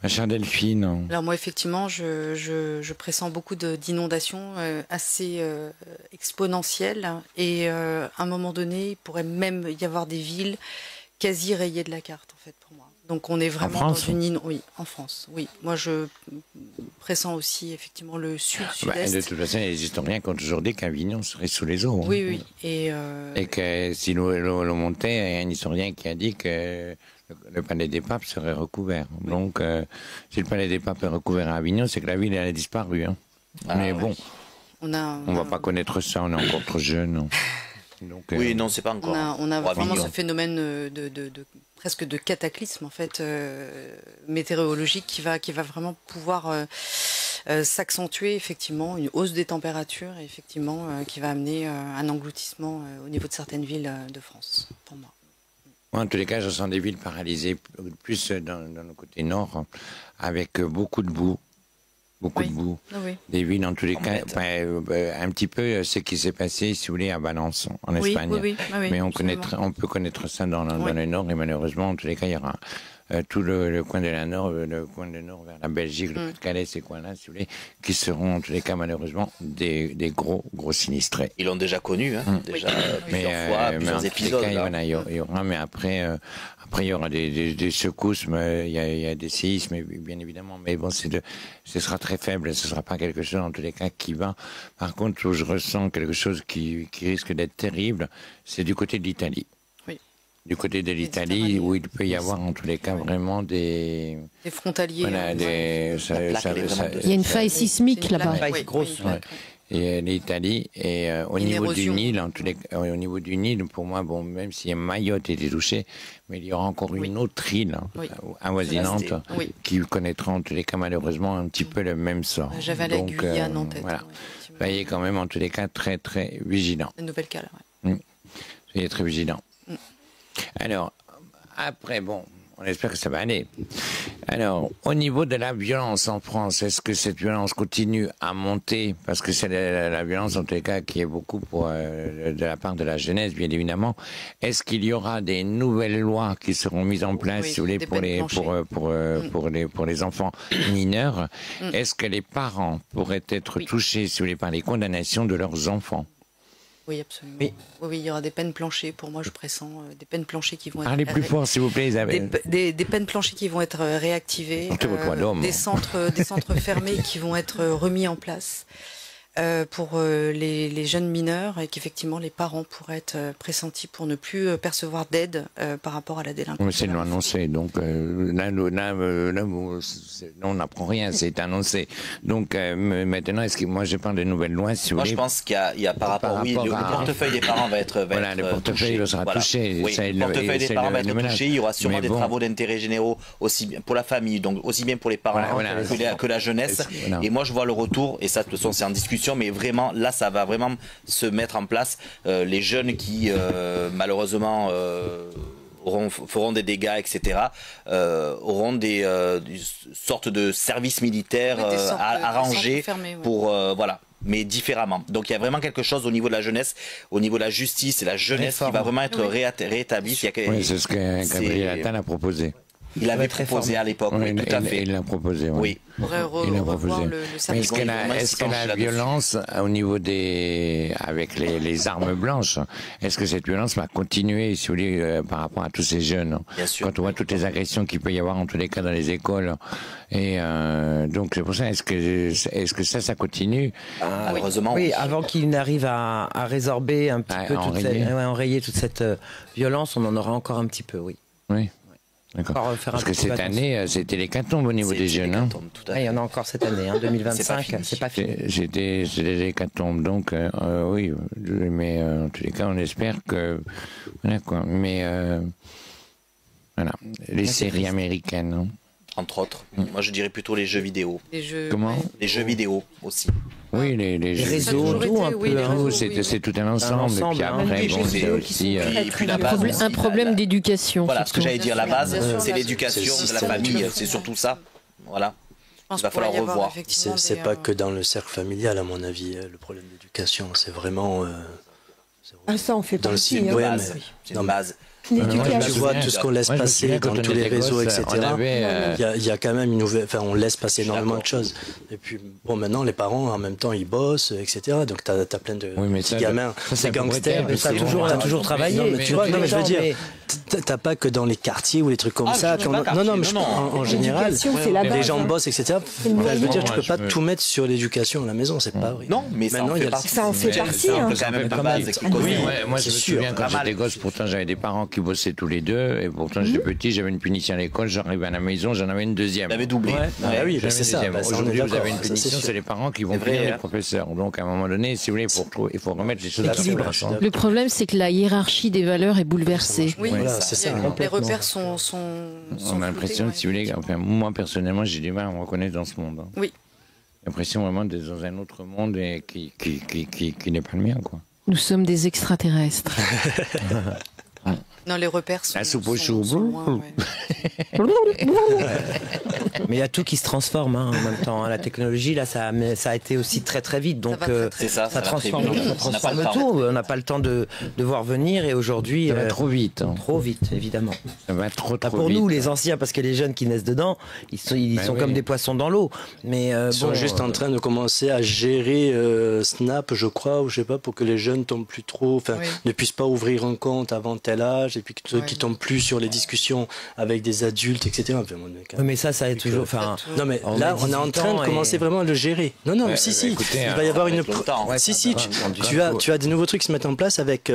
Ma chère Delphine. Alors moi, effectivement, je pressens beaucoup d'inondations assez exponentielles. Et à un moment donné, il pourrait même y avoir des villes quasi rayé de la carte, en fait, pour moi. Donc on est vraiment dans France, une... Oui, en France, oui. Moi, je pressens aussi, effectivement, le sud-sud-est. De toute façon, les historiens qui ont toujours dit qu'Avignon serait sous les eaux. Oui, oui. Et que si l'eau montait, il y a un historien qui a dit que le palais des papes serait recouvert. Donc, si le palais des papes est recouvert à Avignon, c'est que la ville elle a disparu. Hein. Mais bon, on ne va pas connaître ça, on est encore trop jeune. Donc, oui, non, c'est pas encore. On a vraiment Avignon. ce phénomène presque de cataclysme en fait météorologique qui va vraiment pouvoir s'accentuer effectivement, une hausse des températures et effectivement qui va amener un engloutissement au niveau de certaines villes de France pour moi. En tous les cas, je sens des villes paralysées, plus dans le côté nord, avec beaucoup de boue. Beaucoup de boue. Oui. Des villes, en tous les cas, un petit peu ce qui s'est passé, si vous voulez, à Valence, en Espagne. Oui, mais on peut connaître ça dans le nord, et malheureusement, en tous les cas, il y aura tout le coin de la nord, le coin de nord vers la Belgique, le Pas-de-Calais, ces coins-là, si vous voulez, qui seront, en tous les cas, malheureusement, des gros sinistrés. Ils l'ont déjà connu, hein, déjà plusieurs fois, plusieurs épisodes. Cas, il y aura, mais après, il y aura des secousses, il y a des séismes, bien évidemment, mais bon, ce sera très faible, ce sera pas quelque chose, en tous les cas, qui va. Par contre, où je ressens quelque chose qui risque d'être terrible, c'est du côté de l'Italie. Du côté de l'Italie, où il peut y avoir, en tous les cas, vraiment des frontaliers. Voilà, il y a une faille sismique là-bas. Une faille grosse. Et l'Italie, et au niveau du Nil, au niveau du Nil, pour moi, bon, même si Mayotte était touchée, mais il y aura encore une autre île avoisinante qui connaîtra en tous les cas malheureusement un petit peu le même sort. J'avais la Guyane en tête. Voilà. Soyez quand même en tous les cas très très vigilants. La Nouvelle-Calédonie. Ouais. Soyez très vigilants. Alors, après, bon, on espère que ça va aller. Alors, au niveau de la violence en France, est-ce que cette violence continue à monter? Parce que c'est la violence, en tous les cas, qui est beaucoup de la part de la jeunesse, bien évidemment. Est-ce qu'il y aura des nouvelles lois qui seront mises en place, si vous voulez, pour les enfants mineurs? Est-ce que les parents pourraient être touchés, si vous voulez, par les condamnations de leurs enfants? Oui, absolument. Oui, il y aura des peines planchées. Pour moi, je pressens des peines planchées qui vont être... Parlez plus fort, s'il vous plaît, Isabelle. Des peines planchées qui vont être réactivées. Des centres fermés qui vont être remis en place pour les jeunes mineurs et qu'effectivement, les parents pourraient être pressentis pour ne plus percevoir d'aide par rapport à la délinquance. Mais c'est annoncé. Donc là, on n'apprend rien, c'est annoncé. Donc maintenant, est-ce que moi je parle de nouvelles lois, si vous voulez. Je pense qu'il y a par rapport, le portefeuille des parents va être voilà, le portefeuille sera touché. Oui, le portefeuille des parents va être touché. Il y aura sûrement des travaux d'intérêt généraux aussi bien pour la famille, donc aussi bien pour les parents que la jeunesse. Et moi, je vois le retour. Et ça, de toute façon, c'est en discussion, mais vraiment, là, ça va vraiment se mettre en place. Les jeunes qui, malheureusement, feront des dégâts, etc., auront des sortes de services militaires arrangés pour... voilà, mais différemment. Donc il y a vraiment quelque chose au niveau de la jeunesse, au niveau de la justice et la jeunesse qui va vraiment être rétablie. Oui, c'est ce que Gabriel Attal a proposé. Il avait proposé à l'époque, oui, tout à fait. Il l'a proposé, oui. Il l'a proposé. Est-ce que la violence au niveau avec les armes blanches, est-ce que cette violence va continuer, si vous voulez, par rapport à tous ces jeunes? Bien sûr. Quand on voit toutes les agressions qu'il peut y avoir en tous les cas dans les écoles, et donc c'est pour ça. Est-ce que ça continue? Malheureusement. Oui, avant qu'il n'arrive à résorber un petit peu enrayer toute cette violence, on en aura encore un petit peu, oui. Oui. D'accord. Parce que cette année, c'était l'hécatombe au niveau des jeunes. Il y en a encore cette année, 2025, c'est pas fini. C'était l'hécatombe, donc oui, mais en tous les cas, on espère que... Voilà quoi, mais voilà, les séries américaines. Hein. Entre autres. Moi, je dirais plutôt les jeux vidéo. Comment? Les jeux vidéo aussi. Oui, les jeux réseaux, tout un peu. C'est tout un ensemble. Et puis après, bon, c'est aussi un problème d'éducation. Voilà, ce que j'allais dire. La base, c'est l'éducation de la famille. C'est surtout ça. Voilà. Il va falloir revoir. C'est pas que dans le cercle familial, à mon avis, le problème d'éducation. C'est vraiment... ça, on fait dans partie. C'est une base. L'éducation. Tu vois tout ce qu'on laisse Moi, je me passer souviens, dans quand tous on les était réseaux, gosse, etc. on avait, Il y a quand même une nouvelle. Enfin, on laisse passer énormément de d'accord. choses. Et puis, bon, maintenant, les parents, en même temps, ils bossent, etc. Donc, t'as plein de Oui, mais petits ça, gamins, ça, c'est des un peu gangsters. brutal, Ça a c'est toujours, on a bon. toujours travaillé. Non, mais tu vois, non, mais je veux dire, t'as pas que dans les quartiers ou les trucs comme Ah, ça. je qu'on- suis pas non, non, quartier, mais non, en général, L'éducation, c'est la les base, gens hein. bossent, etc. une Enfin, je veux dire, tu Moi, peux je pas veux- tout mettre sur l'éducation à la maison, c'est pas vrai. Non, mais ça Maintenant, en il y fait a partie. Ça en fait C'est- partie, c'est un hein. peu quand même la base qui Oui, compte. Moi, je c'est me sûr. souviens quand Pas mal. j'étais gosse, pourtant j'avais des parents qui bossaient tous les deux, et pourtant j'étais petit, j'avais une punition à l'école, j'arrivais à la maison, j'en avais une deuxième. Il avait doublé. Ouais. Ouais. Ah oui, J'avais c'est une ça. deuxième. Bah, ça, on est Aujourd'hui, vous d'accord, avez une ça, c'est punition, sûr. c'est les parents qui vont C'est vrai, punir les hein. professeurs. Donc à un moment donné, si vous voulez, il faut remettre les choses à leur L'équilibre. place. hein. Le problème, c'est que la hiérarchie des valeurs est bouleversée. Oui, Voilà, c'est ça. les repères sont On a l'impression, si vous voulez, enfin, moi personnellement, j'ai du mal à me reconnaître dans ce monde. hein. Oui. J'ai l'impression vraiment d'être dans un autre monde et qui n'est pas le mien, quoi. Nous sommes des extraterrestres. Non, les repères sont. La soupe au chou. loin, ouais. Mais il y a tout qui se transforme hein, en même temps. hein. La technologie, là, ça a été aussi très très vite. Donc, Ça va très, très C'est ça, ça va très transforme, vite. ça On n'a pas transforme le temps. tout. On n'a pas le temps de voir venir. Et aujourd'hui, Ça va trop vite. hein. trop vite, évidemment. Ça va trop Pas trop pour vite. nous, les anciens, parce que les jeunes qui naissent dedans, ils sont oui. comme des poissons dans l'eau. Mais Ils sont bon, juste en train de commencer à gérer Snap, je crois, ou je sais pas, pour que les jeunes tombent plus trop, enfin, Oui. ne puissent pas ouvrir un compte avant tel âge, et puis que, Ouais. qui tombent plus sur les discussions avec des adultes, etc. Enfin, on est quand même- mais ça est toujours. Enfin, Non mais on là, a on est en 18 train de ans commencer et- vraiment à le gérer. Non, non, mais si, écoutez, il va y avoir ça va une. être longtemps. Ouais, si, ça si, va prendre tu as des nouveaux trucs qui se mettent en place avec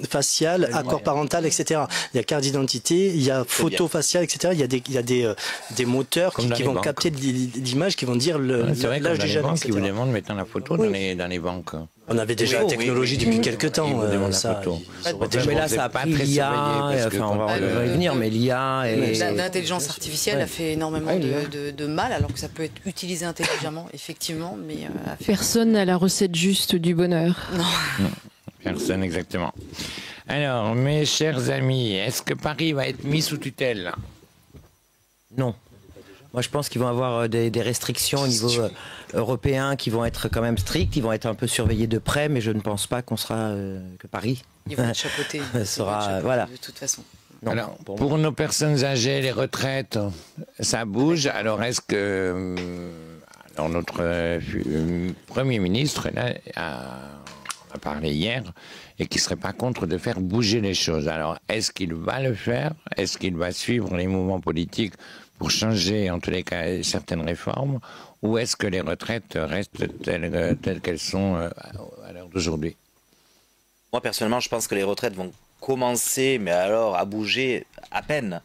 facial, accord parental, etc. Il y a carte d'identité, il y a photo faciale, etc. Il y a des moteurs Comme dans qui les vont banques. capter l'image, qui vont dire Ouais, c'est vrai que l'âge dans du les jeune, banques, ils vous etc. demandent maintenant la photo dans les banques. On avait déjà Oui, la technologie oui, depuis quelques temps. Ils vous demandent la ça, photo. ils auraient déjà- mais là, Vous ça a êtes pas pris très l'IA. surveillé, parce que Enfin, on va quand, y venir, mais l'IA et L'intelligence artificielle a fait énormément Ouais, de mal, alors que ça peut être utilisé intelligemment, effectivement, mais a fait- Personne n'a la recette juste du bonheur. Personne, exactement. Alors, mes chers amis, est-ce que Paris va être mis sous tutelle? Non. Moi, je pense qu'ils vont avoir des restrictions au niveau européen qui vont être quand même strictes. Ils vont être un peu surveillés de près, mais je ne pense pas qu'on sera que Paris. ils vont être chapeautés. Ils vont être Sera, chapeautés, voilà. de toute façon. Non, Alors, pour moi. pour nos personnes âgées, les retraites, ça bouge. Alors, est-ce que alors notre Premier ministre là, a parlé hier et qui serait pas contre de faire bouger les choses. Alors, est-ce qu'il va le faire? Est-ce qu'il va suivre les mouvements politiques pour changer, en tous les cas, certaines réformes? Ou est-ce que les retraites restent telles qu'elles sont à l'heure d'aujourd'hui? Moi, personnellement, je pense que les retraites vont commencer, mais alors à bouger à peine.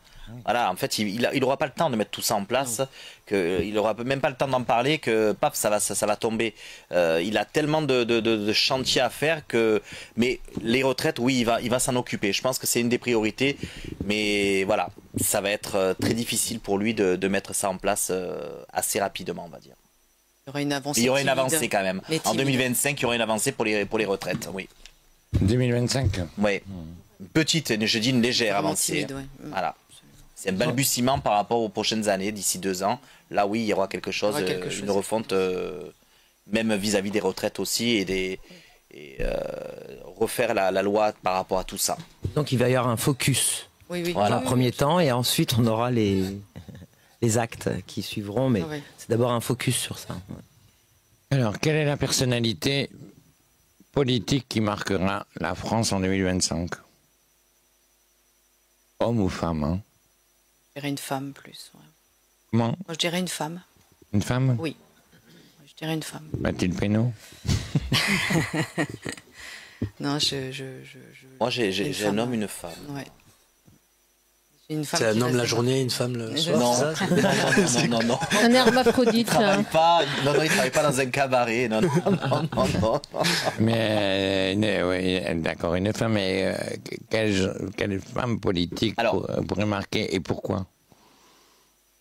Voilà, en fait, il n'aura pas le temps de mettre tout ça en place, il n'aura même pas le temps d'en parler, que paf, ça va tomber. Il a tellement de chantiers à faire que. Mais les retraites, oui, il va s'en occuper. Je pense que c'est une des priorités, mais voilà, ça va être très difficile pour lui de mettre ça en place assez rapidement, on va dire. Il y aura une avancée. Il y aura une timide, avancée quand même. mais En timide. 2025, il y aura une avancée pour les retraites, oui. 2025? Oui. Petite, je dis une légère Vraiment avancée. timide, ouais. Voilà. C'est un balbutiement par rapport aux prochaines années, d'ici 2 ans. Là, oui, il y aura quelque chose, une refonte, même vis-à-vis des retraites aussi, et refaire la loi par rapport à tout ça. Donc, il va y avoir un focus Oui, oui. Voilà. dans un premier temps, et ensuite, on aura les actes qui suivront, mais Ah ouais. c'est d'abord un focus sur ça. Alors, quelle est la personnalité politique qui marquera la France en 2025? Homme ou femme, hein? Je dirais une femme plus. Ouais. Comment? Moi, je dirais une femme. Une femme? Oui. Je dirais une femme. Mathilde Pénaud? Non, Moi, j'ai Une un femme, homme, ouais. une femme. Ouais. J'ai une femme C'est un qui homme reste la dedans. journée, une femme le soir. Non, c'est ça non. Un Il hermaphrodite. travaille pas. Non, il travaille pas dans un cabaret. Non. Mais, oui, d'accord, une femme, mais quelle femme politique Alors- pourrait marquer et pourquoi?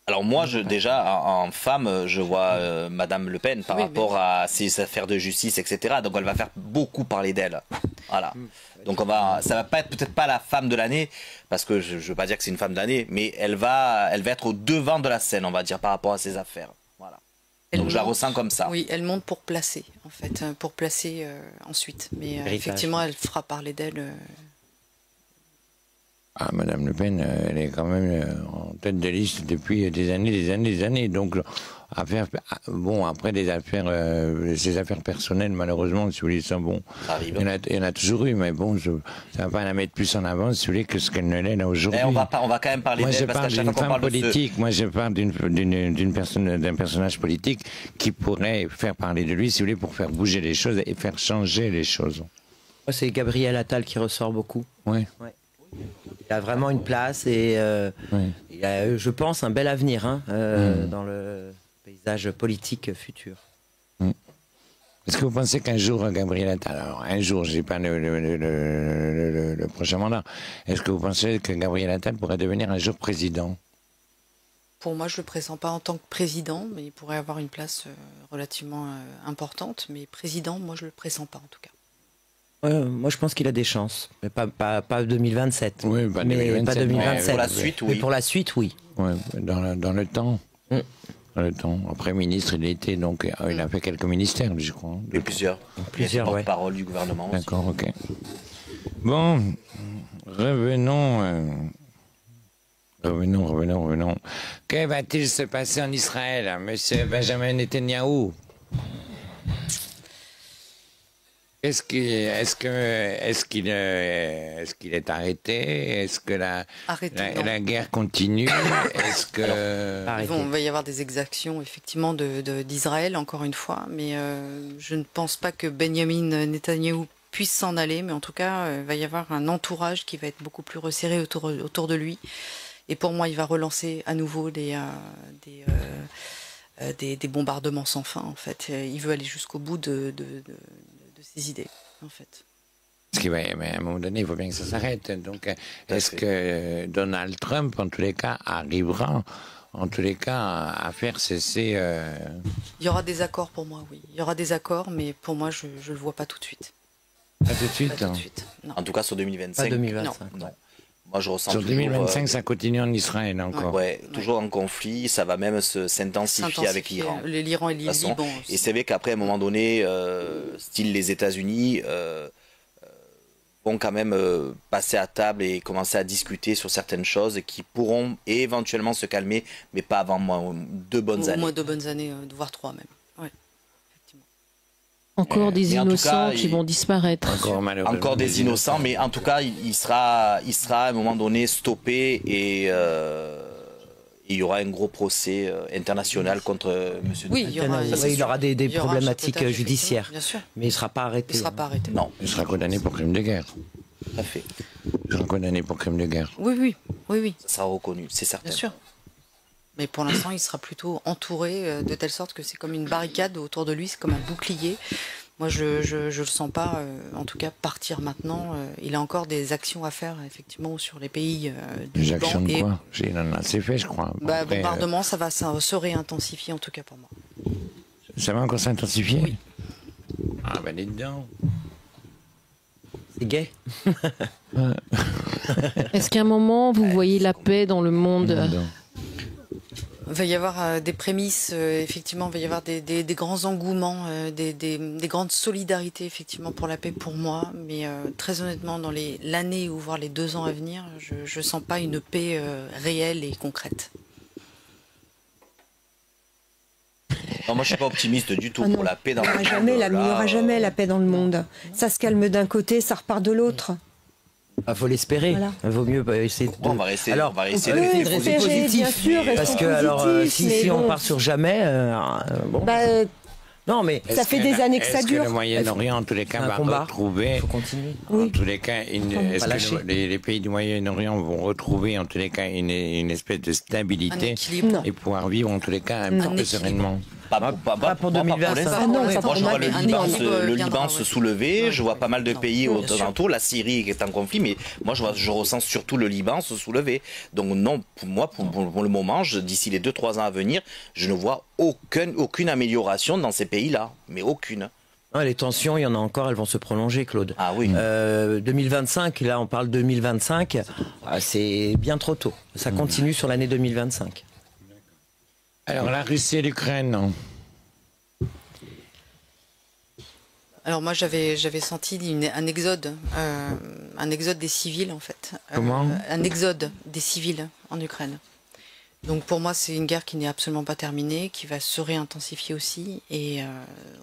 Alors moi, déjà, en femme, je vois Madame Le Pen par Oui, rapport à ses affaires de justice, etc. Donc elle va faire beaucoup parler d'elle. Voilà. Donc ça va pas être peut-être pas la femme de l'année, parce que je veux pas dire que c'est une femme de l'année, mais elle va être au devant de la scène, on va dire, par rapport à ses affaires. Voilà. Donc je la ressens comme ça. Oui, elle monte pour placer, en fait, pour placer ensuite. Mais Héritage. effectivement, elle fera parler d'elle. Ah, Madame Le Pen, elle est quand même en tête de liste depuis des années. Donc, bon, après ses affaires personnelles, malheureusement, si vous voulez, ça, bon, Ça arrive. il y en a toujours eu, mais bon, ça va pas la mettre plus en avant, si vous voulez, que ce qu'elle ne l'est là aujourd'hui. On va quand même parler Moi, je d'elle parce qu'à parle chaque d'une fois qu'on femme parle de ce... politique. Moi, je parle d'un personnage politique qui pourrait faire parler de lui, si vous voulez, pour faire bouger les choses et faire changer les choses. Moi, c'est Gabriel Attal qui ressort beaucoup. Oui. Il a vraiment une place et Oui. il a, je pense, un bel avenir dans le paysage politique futur. Est-ce que vous pensez qu'un jour, Gabriel Attal, alors un jour, je dis pas le prochain mandat, est-ce que vous pensez que Gabriel Attal pourrait devenir un jour président? Pour moi, je le pressens pas en tant que président, mais il pourrait avoir une place relativement importante. Mais président, moi, je le pressens pas en tout cas. Moi, je pense qu'il a des chances, mais pas 2027. Oui, pas mais 2027, pas 2027. pour la suite, oui. Mais pour la suite, oui. Ouais, dans le temps. Dans le temps. Après ministre, il était donc il a fait quelques ministères, je crois. Et plusieurs. Ouais. Porte-parole du gouvernement aussi. D'accord, ok. Bon, revenons. Que va-t-il se passer en Israël, monsieur Benjamin Netanyahou? Est-ce qu'il est arrêté? Est-ce que la guerre continue? Est-ce que Il va y avoir des exactions effectivement d'Israël encore une fois, mais je ne pense pas que Benjamin Netanyahou puisse s'en aller, mais en tout cas il va y avoir un entourage qui va être beaucoup plus resserré autour de lui. Et pour moi, il va relancer à nouveau des bombardements sans fin. En fait, il veut aller jusqu'au bout de ses idées, en fait. Parce mais à un moment donné, il faut bien que ça s'arrête. Donc, est-ce que Donald Trump, en tous les cas, arrivera, en tous les cas, à faire cesser... Il y aura des accords pour moi, oui. Il y aura des accords, mais pour moi, je ne le vois pas tout de suite. Pas tout de suite, Pas tout de suite, non. En tout cas, sur 2025. Pas 2025. Non. Moi, je ressens Sur toujours, 2025, ça continue en Israël encore. Toujours en conflit, ça va même s'intensifier avec l'Iran. L'Iran et le Liban. Et c'est vrai qu'après, à un moment donné, style les États-Unis, vont quand même passer à table et commencer à discuter sur certaines choses qui pourront éventuellement se calmer, mais pas avant 2 bonnes années. Au moins 2 bonnes années, voire 3 même. Ouais. Encore des innocents qui vont disparaître. Encore des innocents, mais en tout cas, il sera à un moment donné stoppé et il y aura un gros procès international contre M. Oui, il y aura des problématiques judiciaires. Bien sûr. Mais il ne sera pas arrêté. Il ne sera pas arrêté. Non. Il sera condamné pour crime de guerre. Tout à fait. Il sera condamné pour crime de guerre. Oui. Ça sera reconnu, c'est certain. Bien sûr. Mais pour l'instant, il sera plutôt entouré de telle sorte que c'est comme une barricade autour de lui, c'est comme un bouclier. Moi, je le sens pas, en tout cas, partir maintenant. Il a encore des actions à faire, effectivement, sur les pays du Des Liban. actions de quoi? Il en a assez fait, je crois. Après, bombardement, ça va se réintensifier, en tout cas pour moi. Ça va encore s'intensifier? Oui. Ah ben dites donc. C'est gay. Est-ce qu'à un moment, vous voyez la paix dans le monde? Il va y avoir des prémices, effectivement, il va y avoir des grands engouements, des grandes solidarités, effectivement, pour la paix, pour moi. Mais très honnêtement, dans l'année ou voire les 2 ans à venir, je ne sens pas une paix réelle et concrète. Non, moi, je suis pas optimiste du tout pour la paix dans le monde. Il n'y aura jamais la paix dans le monde. Ça se calme d'un côté, ça repart de l'autre. Il faut l'espérer. Voilà. Il vaut mieux essayer de... On va essayer, alors, on va essayer de de rester positif. Bien sûr, parce que si on part sur jamais, bon. Non, mais ça fait des années que ça dure. Est-ce que le Moyen-Orient, en tous les cas, va retrouver... Il faut continuer. En tous les cas, est-ce que les pays du Moyen-Orient vont retrouver, en tous les cas, une espèce de stabilité et pouvoir vivre, en tous les cas, un peu sereinement? Pas pour 2025. Moi, je vois le Liban se soulever. Je vois pas mal de pays autour. La Syrie qui est en conflit, mais moi, je ressens surtout le Liban se soulever. Donc non, pour moi, pour le moment, d'ici les 2-3 ans à venir, je ne vois aucune amélioration dans ces pays-là, mais aucune. Les tensions, il y en a encore, elles vont se prolonger, Claude. Ah oui. 2025, là, on parle 2025, c'est bien trop tôt. Ça continue sur l'année 2025. Alors, la Russie et l'Ukraine, non? Alors moi j'avais senti un exode des civils en fait. Comment un exode des civils en Ukraine. Donc pour moi c'est une guerre qui n'est absolument pas terminée, qui va se réintensifier aussi et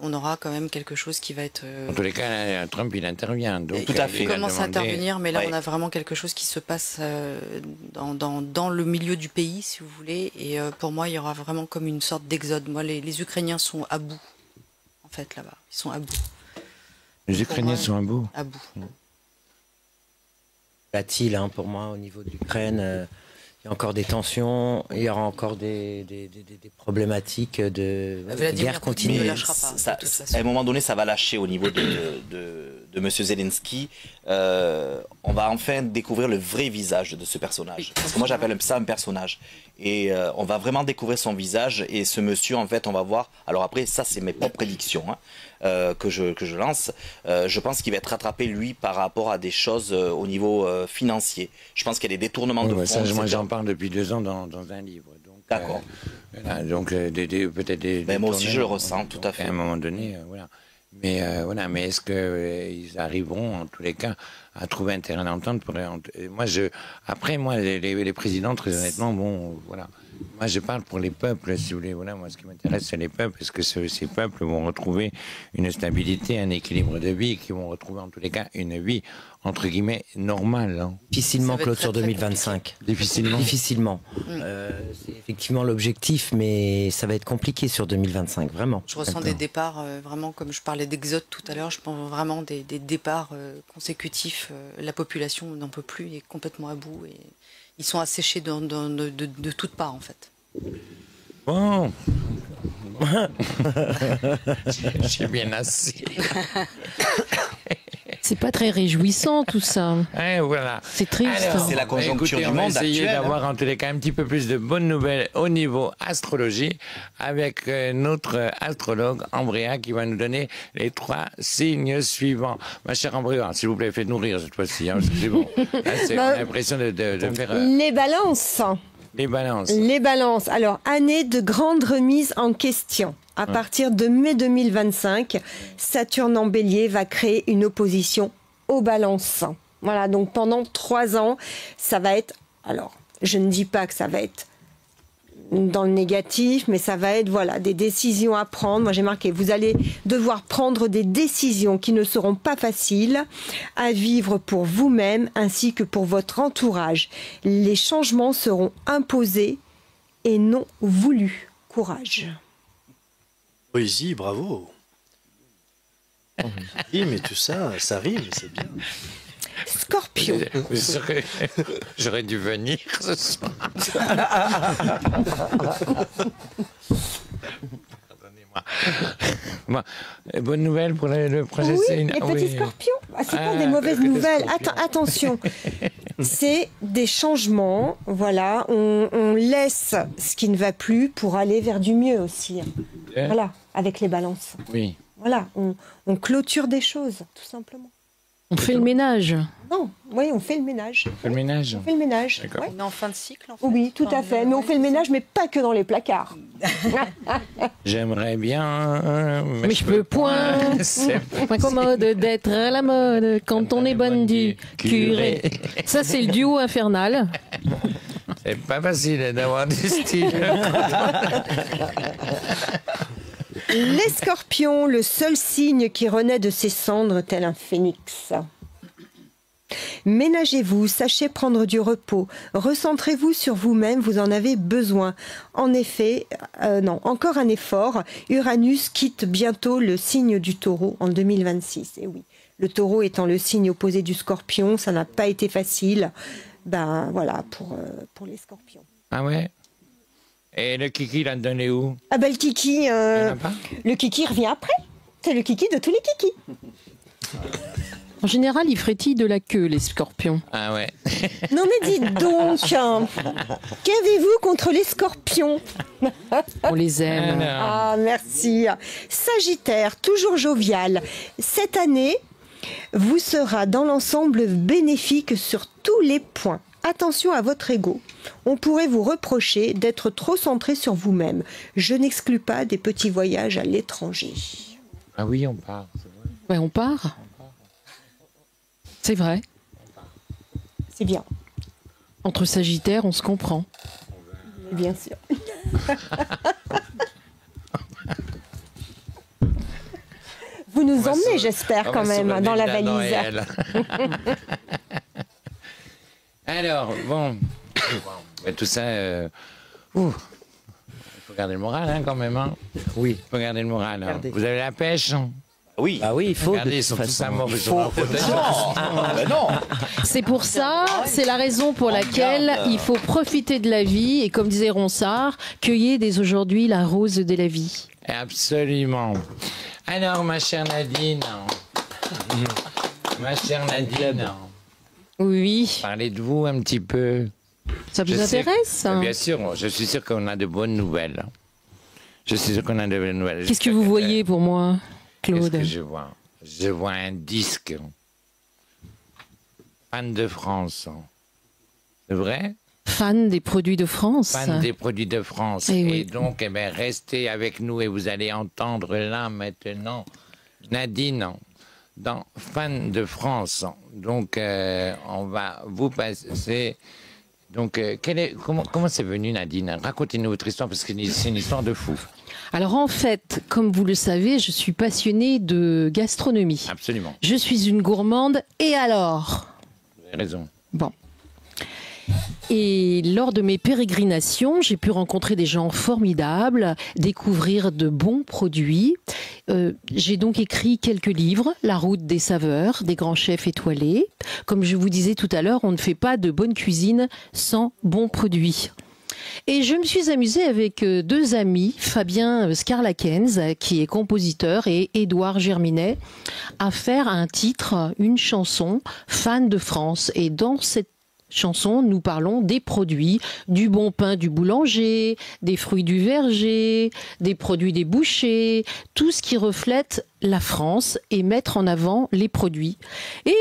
on aura quand même quelque chose qui va être... En tous les cas, Trump il intervient. Donc, Tout à fait. Il commence à intervenir, mais là Ouais. on a vraiment quelque chose qui se passe dans le milieu du pays si vous voulez et pour moi il y aura vraiment comme une sorte d'exode. Moi les Ukrainiens sont à bout en fait là-bas, ils sont à bout. Les Ukrainiens sont à bout. À bout. Volatile, hein, pour moi, au niveau de l'Ukraine. Il y a encore des tensions, il y aura encore des problématiques de Vladimir guerre Poutine continue. ne lâchera pas. Ça- de toute façon. à un moment donné, ça va lâcher au niveau de Monsieur Zelensky. On va enfin découvrir le vrai visage de ce personnage. Parce que moi, j'appelle ça un personnage. Et on va vraiment découvrir son visage. Et ce monsieur, en fait, on va voir. Alors après, ça, c'est mes propres prédictions que je lance. Je pense qu'il va être rattrapé, lui, par rapport à des choses au niveau financier. Je pense qu'il y a des détournements de fonds. Ça, moi, etc. j'en parle depuis 2 ans dans un livre. D'accord. Voilà, donc peut-être des. Ben, moi aussi, je le tournements, ressens, tout à fait. À un moment donné, voilà. Mais voilà, mais est-ce que ils arriveront en tous les cas à trouver un terrain d'entente pour moi les présidents très honnêtement bon voilà. Moi je parle pour les peuples si vous voulez voilà moi ce qui m'intéresse c'est les peuples parce que ces peuples vont retrouver une stabilité, un équilibre de vie, qui vont retrouver en tous les cas une vie entre guillemets normale. Hein. Difficilement, Ça va être Claude, très, sur très 2025. Difficilement. Difficilement. C'est effectivement l'objectif, mais ça va être compliqué sur 2025, vraiment. Je ressens des départs, vraiment, comme je parlais d'exode tout à l'heure, je pense vraiment des départs consécutifs. La population n'en peut plus, est complètement à bout et ils sont asséchés de toutes parts en fait. Bon. J'ai bien assez. C'est pas très réjouissant tout ça. Voilà. C'est triste. Alors, C'est la conjoncture écoutez, du on va monde essayer actuel, d'avoir en tous les cas un petit peu plus de bonnes nouvelles au niveau astrologie avec notre astrologue Ambrea qui va nous donner les 3 signes suivants. Ma chère Ambrea, s'il vous plaît, faites-nous rire cette fois-ci. Hein, parce que c'est bon. Là, on a l'impression de faire Les balances. les balances. Les balances. Alors, année de grande remise en question. À partir de mai 2025, Saturne en bélier va créer une opposition aux balances. Voilà, donc pendant 3 ans, ça va être... Alors, je ne dis pas que ça va être dans le négatif, mais ça va être voilà des décisions à prendre. Moi, j'ai marqué, vous allez devoir prendre des décisions qui ne seront pas faciles à vivre pour vous-même ainsi que pour votre entourage. Les changements seront imposés et non voulus. Courage. Poésie, bravo. Oui, mais tout ça, ça rime, c'est bien. Scorpion. J'aurais dû venir ce soir. Pardonnez-moi. Bon, bonne nouvelle pour le projet Oui, signe. les petits scorpions. Ah, c'est pas des mauvaises petits nouvelles. scorpions. Attention. C'est des changements. Voilà. On laisse ce qui ne va plus pour aller vers du mieux aussi. Voilà. Avec les balances. Oui. Voilà. On clôture des choses, tout simplement. On fait le ménage. Non. Oui, on fait le ménage. On fait le ménage. On fait le ménage. D'accord. Ouais. On est en fin de cycle en fait. Oui, tout à fait. Mais on fait le ménage, mais pas que dans les placards. J'aimerais bien. Mais je peux point. C'est Pas commode d'être à la mode quand on est bonne du curé. Ça, c'est le duo infernal. c'est pas facile d'avoir du style. Les scorpions, le seul signe qui renaît de ses cendres tel un phénix. Ménagez-vous, sachez prendre du repos, recentrez-vous sur vous-même, vous en avez besoin. En effet, encore un effort, Uranus quitte bientôt le signe du taureau en 2026. Et oui, le taureau étant le signe opposé du scorpion, ça n'a pas été facile. Ben voilà, pour les scorpions. Ah ouais. Et le kiki, il a donné où? Ah ben le kiki, Il y en a pas. le kiki revient après. C'est le kiki de tous les kikis. En général, ils frétillent de la queue, les scorpions. Ah ouais. Non mais dites donc, qu'avez-vous contre les scorpions? On les aime. Alors, Ah merci. Sagittaire, toujours jovial. Cette année vous sera dans l'ensemble bénéfique sur tous les points. Attention à votre ego. On pourrait vous reprocher d'être trop centré sur vous-même. Je n'exclus pas des petits voyages à l'étranger. ah oui, on part. C'est vrai. Ouais, on part. C'est vrai. C'est bien. Entre Sagittaires, on se comprend. Bien sûr. Vous nous emmenez, j'espère, quand même, dans la valise. Alors, bon, tout ça, il faut garder le moral, hein, quand même. Hein. Oui. Il faut garder le moral. Hein. Vous avez la pêche? Oui. Ah oui, il faut. Regardez, ils sont tous à mort. Non. C'est pour ça, c'est la raison pour laquelle il faut profiter de la vie et, comme disait Ronsard, cueillez dès aujourd'hui la rose de la vie. Absolument. Alors, ma chère Nadine, Oui, parlez de vous un petit peu. ça vous Je sais- intéresse Bien sûr, je suis sûr qu'on a de bonnes nouvelles. Je suis sûr qu'on a de bonnes nouvelles. Qu'est-ce que vous voyez pour moi, Qu'est-ce Claude? que je vois? Je vois un disque. Fan de France. C'est vrai? Fan des produits de France. Fan des produits de France. Eh Et oui. donc, restez avec nous et vous allez entendre là maintenant Nadine dans Fan de France. Donc, on va vous passer. Donc, comment c'est venu, Nadine? Racontez-nous votre histoire parce que c'est une histoire de fou. Alors en fait, comme vous le savez, je suis passionnée de gastronomie. Absolument. Je suis une gourmande, et alors? Vous avez raison. Bon. Et lors de mes pérégrinations, j'ai pu rencontrer des gens formidables, découvrir de bons produits. J'ai donc écrit quelques livres, La route des saveurs, des grands chefs étoilés. Comme je vous disais tout à l'heure, on ne fait pas de bonne cuisine sans bons produits. Et je me suis amusée avec deux amis, Fabien Scarlakens, qui est compositeur, et Édouard Germinet, à faire un titre, une chanson, Fan de France. Et dans cette chanson, nous parlons des produits, du bon pain du boulanger, des fruits du verger, des produits des bouchers, tout ce qui reflète la France et mettre en avant les produits. Et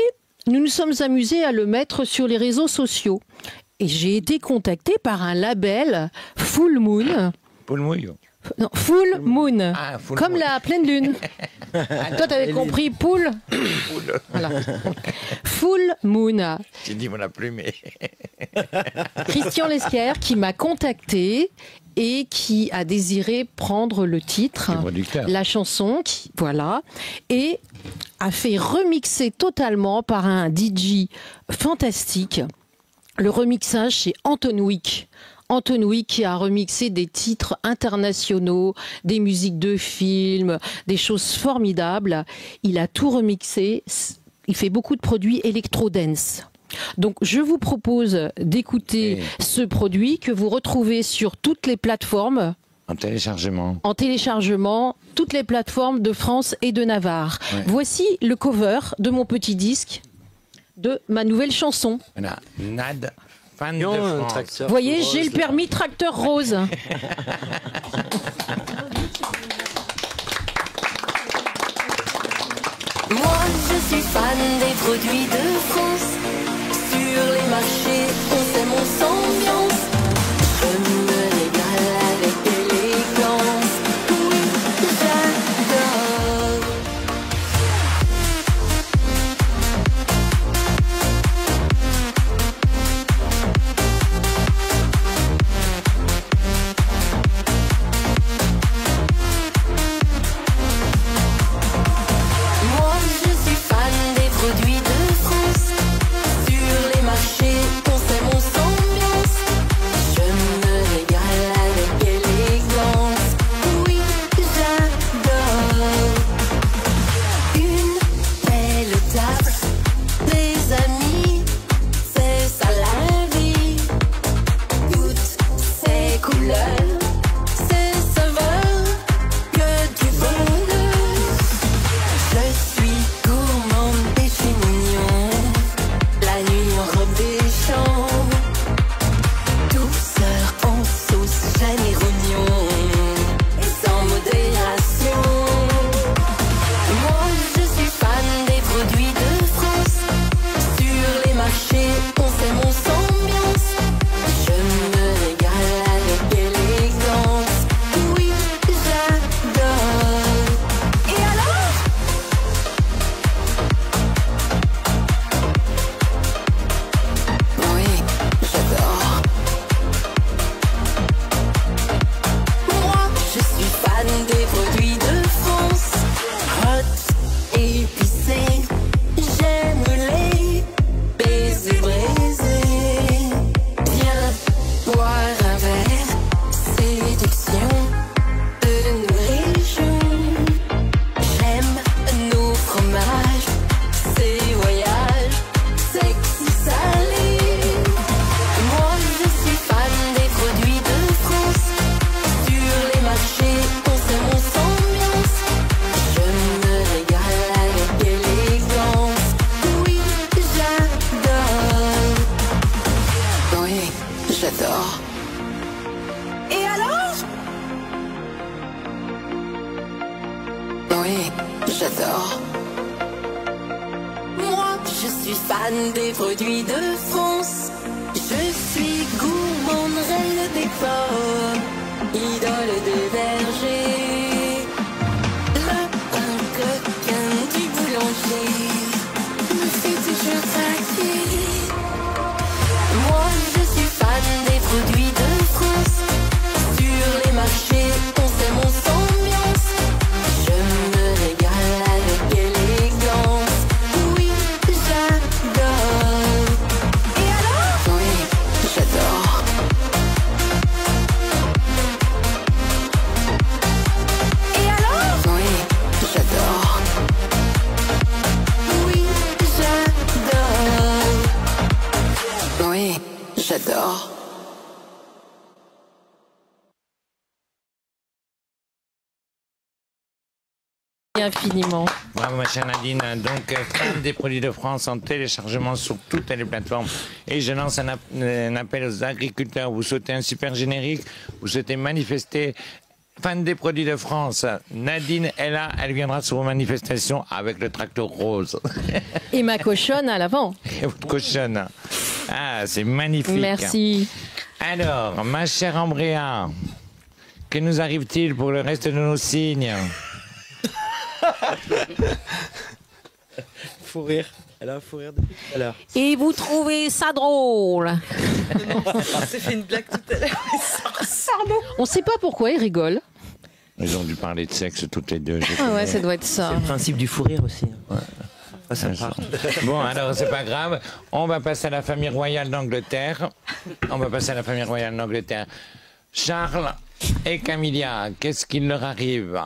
nous nous sommes amusés à le mettre sur les réseaux sociaux. Et j'ai été contactée par un label Full Moon. Paul Mouillot. Non, Full Moon. Ah, Full Comme Moon. la pleine lune. Toi, t'avais compris Poule. Voilà. Full Moon. J'ai dit, on l'a plus, mais. Christian Lesquer qui m'a contacté et qui a désiré prendre le titre, Le producteur. la chanson, voilà, et a fait remixer totalement par un DJ fantastique. Le remixage, c'est Anton Wick. Anton Wick qui a remixé des titres internationaux, des musiques de films, des choses formidables. Il a tout remixé. Il fait beaucoup de produits électro-dance. Donc, je vous propose d'écouter ce produit que vous retrouvez sur toutes les plateformes. En téléchargement. En téléchargement, toutes les plateformes de France et de Navarre. Ouais. Voici le cover de mon petit disque, de ma nouvelle chanson. Voilà. Nad, fan de Non, un France. tracteur. Vous voyez, rose, j'ai le là. permis tracteur rose. Moi, je suis fan des produits de France. Sur les marchés, on sait mon ambiance. Je me régale avec élégance. Oui, j'adore. Moi, je suis fan des produits de France. Sur les marchés, on sait mon ambiance. Oui, j'adore. Moi, je suis fan des produits de France. Je suis gourmande, reine des pommes, idole des bergers. Le pain coquin du boulanger me fait toujours craquer. Moi, je suis fan des produits de France. Sur les marchés, on sait mon ambiance. Je me régale avec élégance. Oui, j'adore. Et alors? Oui, j'adore. Et alors? Oui, j'adore. Oui, j'adore. Oui, j'adore. Infiniment. Bravo ma chère Nadine. Donc, fan des produits de France en téléchargement sur toutes les plateformes. Et je lance un appel aux agriculteurs. Vous souhaitez un super générique? Vous souhaitez manifester? Fan des produits de France. Nadine est là. Elle viendra sur vos manifestations avec le tracteur rose. Et ma cochonne à l'avant. Et votre cochonne. Ah, c'est magnifique. Merci. Alors, ma chère Ambrea, que nous arrive-t-il pour le reste de nos signes? Faut rire. Elle a un fou rire depuis tout à l'heure. Et vous trouvez ça drôle? On s'est fait une blague tout à l'heure. On sait pas pourquoi ils rigolent. Ils ont dû parler de sexe toutes les deux. Ah ouais, ça doit être ça. C'est le principe du fou rire aussi. Ça part. Bon, alors c'est pas grave. On va passer à la famille royale d'Angleterre. Charles et Camilla, qu'est-ce qu'il leur arrive?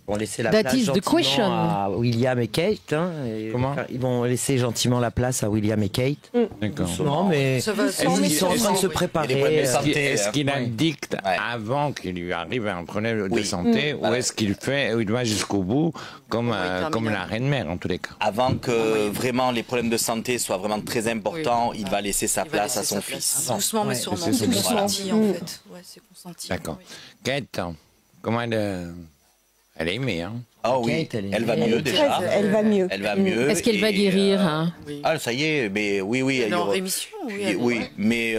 Ils vont laisser la That place is the gentiment question. à William et Kate. Hein, Comment? Ils vont laisser gentiment la place à William et Kate. D'accord. Non, mais Ça va, ils sont en train de se préparer. Est-ce qu'il Oui. dicte Ouais. avant qu'il lui arrive un problème de Oui. santé ou est-ce qu'il fait, ou il va jusqu'au bout comme, terminer. comme la reine-mère en tous les cas? Avant que vraiment les problèmes de santé soient vraiment très importants, il va laisser sa Il va place à laisser son sa place. fils. Doucement, mais sûrement. c'est C'est son consenti, en fait. Ouais, c'est consenti. D'accord. Oui. Kate, comment elle est aimée, hein? Ah oui, Kate, elle va Elle mieux est déjà. très- elle va mieux. Elle va mieux. Est-ce qu'elle va et, guérir hein? Oui. Ah, ça y est, mais oui, oui. Elle est en aura- rémission, oui. Puis, elle- oui, ouais. mais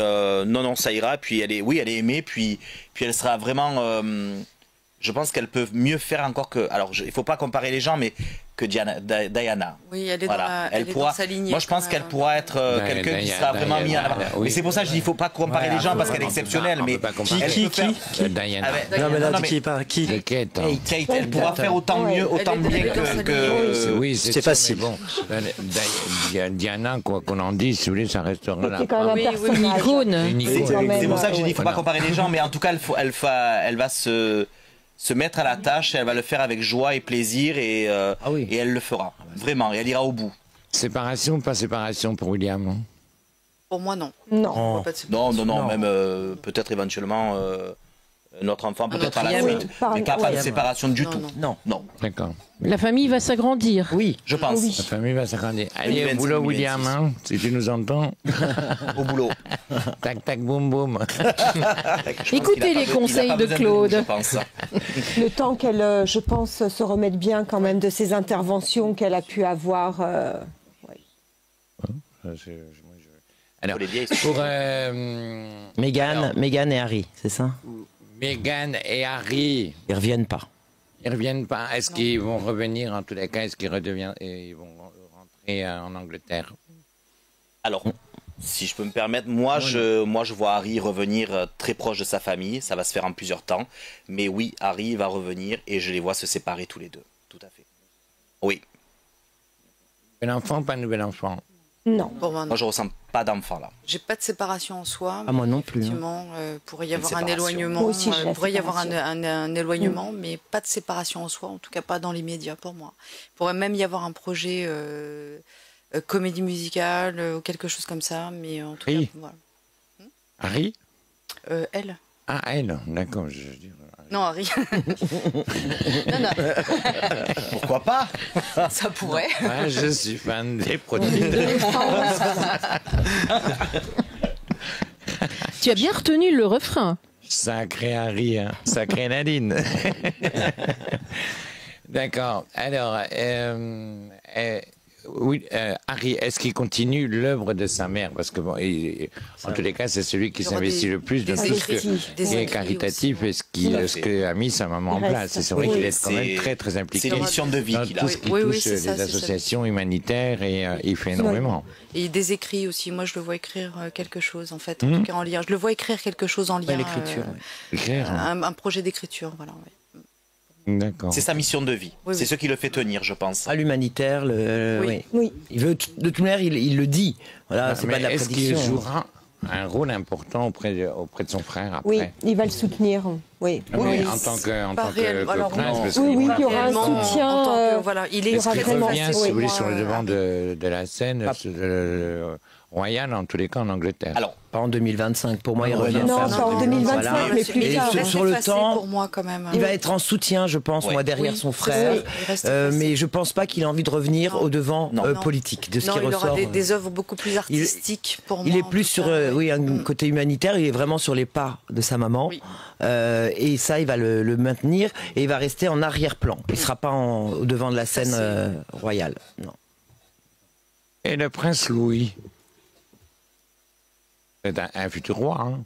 non, ça ira. Puis elle est aimée. Puis elle sera vraiment. Je pense qu'elle peut mieux faire encore que. Alors, il faut pas comparer les gens, mais que Diana. Oui, elle est Voilà. dans, Elle elle est pourra- dans sa lignée. Moi, je pense quand qu'elle même. pourra être quelqu'un qui sera vraiment mis en avant. oui. Mais c'est pour ça que je dis, il faut pas comparer les gens parce qu'elle est exceptionnelle. Mais On peut pas comparer. elle peut faire- Diana. Avec- Non, mais là, Non, qui par qui? C'est Kate. hein. Kate, elle pourra faire autant mieux, autant Elle est- bien elle est dans sa que. Oui, c'est sûr, facile. mais bon, Diana, quoi qu'on en dise, si vous voulez, ça restera là. C'est quand même Oui, un oui, personnage. Une icône. Une C'est icône. quand même, c'est pour ça que je dis, il faut pas Voilà. comparer les gens, mais en tout cas, elle va se mettre à la tâche, elle va le faire avec joie et plaisir, et elle le fera, vraiment, et elle ira au bout. Séparation ou pas séparation pour William? Hein? Pour moi, non. Non. On voit pas de Non, Non. même peut-être éventuellement notre enfant, peut-être autre à la enfant. suite, Oui, mais pas de ouais. séparation du Non, tout. non. Non, D'accord. La famille va s'agrandir. Oui. je pense. La famille va s'agrandir. Allez, au 25, boulot, William, 26. hein, si tu nous entends. Au boulot. Tac, tac, boum, boum. Écoutez les conseils de Claude. Je pense. Le temps qu'elle, je pense, se remette bien quand même de ces interventions qu'elle a pu avoir. Alors, Pour les vieilles. pour Meghan et Harry, c'est ça? Meghan et Harry, Ils reviennent pas. ils reviennent pas. Est-ce qu'ils vont revenir en tous les cas? Est-ce qu'ils ils vont rentrer en Angleterre? Alors, si je peux me permettre, moi je vois Harry revenir très proche de sa famille. Ça va se faire en plusieurs temps. Mais oui, Harry va revenir et je les vois se séparer tous les deux. Tout à fait. Oui. Nouvel enfant, pas nouvel enfant? Non. Pour moi, non. Moi, je ressens pas d'enfant là. J'ai pas de séparation en soi. Ah, moi non plus, hein. Effectivement, pourrait y avoir un séparation. éloignement. Moi aussi, j'ai la pourrait y avoir séparation. un éloignement, mais pas de séparation en soi, en tout cas pas dans les médias pour moi. Il pourrait même y avoir un projet comédie musicale ou quelque chose comme ça, mais en tout Oui. cas, voilà. Harry? Elle. Ah, elle, d'accord. Je veux dire, Non, Harry. non, non, Pourquoi pas? ça pourrait. moi, je suis fan des produits de Tu as bien retenu le refrain. Sacré Harry, hein. Sacré Nadine. D'accord. Alors, oui, Harry, est-ce qu'il continue l'œuvre de sa mère? Parce que, bon, en tous les cas, c'est celui qui s'investit le plus dans tout ce qui est caritatif et ce que a mis sa maman en place. Et c'est vrai qu'il est quand même très, très impliqué. C'est une mission de vie dans qu'il a. tout ce qui Oui, touche c'est ça, les c'est associations humanitaires et il fait énormément. Et des écrits aussi. Moi, je le vois écrire quelque chose, en fait, en tout cas en lien. Je le vois écrire quelque chose en lien. l'écriture, Écrire. Un projet d'écriture, voilà. Ouais. D'accord. C'est sa mission de vie. Oui, c'est oui. ce qui le fait tenir, je pense. À l'humanitaire, Oui. Oui. il veut, de toute manière, il le dit. Voilà, c'est Mais pas de la est-ce qu'il prédiction. jouera un rôle important auprès de son frère après? Oui, il va le soutenir. Oui. Ah, Oui, mais oui. en tant que Pas réel- que alors, prince, non. parce Oui, qu'il oui, va- il y aura un Réellement, soutien. en tant que, voilà, il est Est-ce qu'il vraiment revient, si oui. vous voulez, sur le moi, devant de la scène royale, en tous les cas en Angleterre? Alors, Pas en 2025, pour moi, il revient. Non, faire pas en un- 2025, voilà. mais plus Et tard. sur le temps, pour moi, quand même. il va être en soutien, je pense, Ouais. moi, derrière Oui, son c'est frère. ça, il reste effacé. Mais je pense pas qu'il a envie de revenir Non. au devant Non. politique, de ce Non, qui il aura ressort. des œuvres beaucoup plus artistiques pour moi. Il est en plus tout sur cas. oui, un côté humanitaire, il est vraiment sur les pas de sa maman. Oui. Et ça, il va le maintenir et il va rester en arrière-plan. Il sera pas au devant de la scène royale. Non. Et le prince Louis? C'est un futur roi, hein?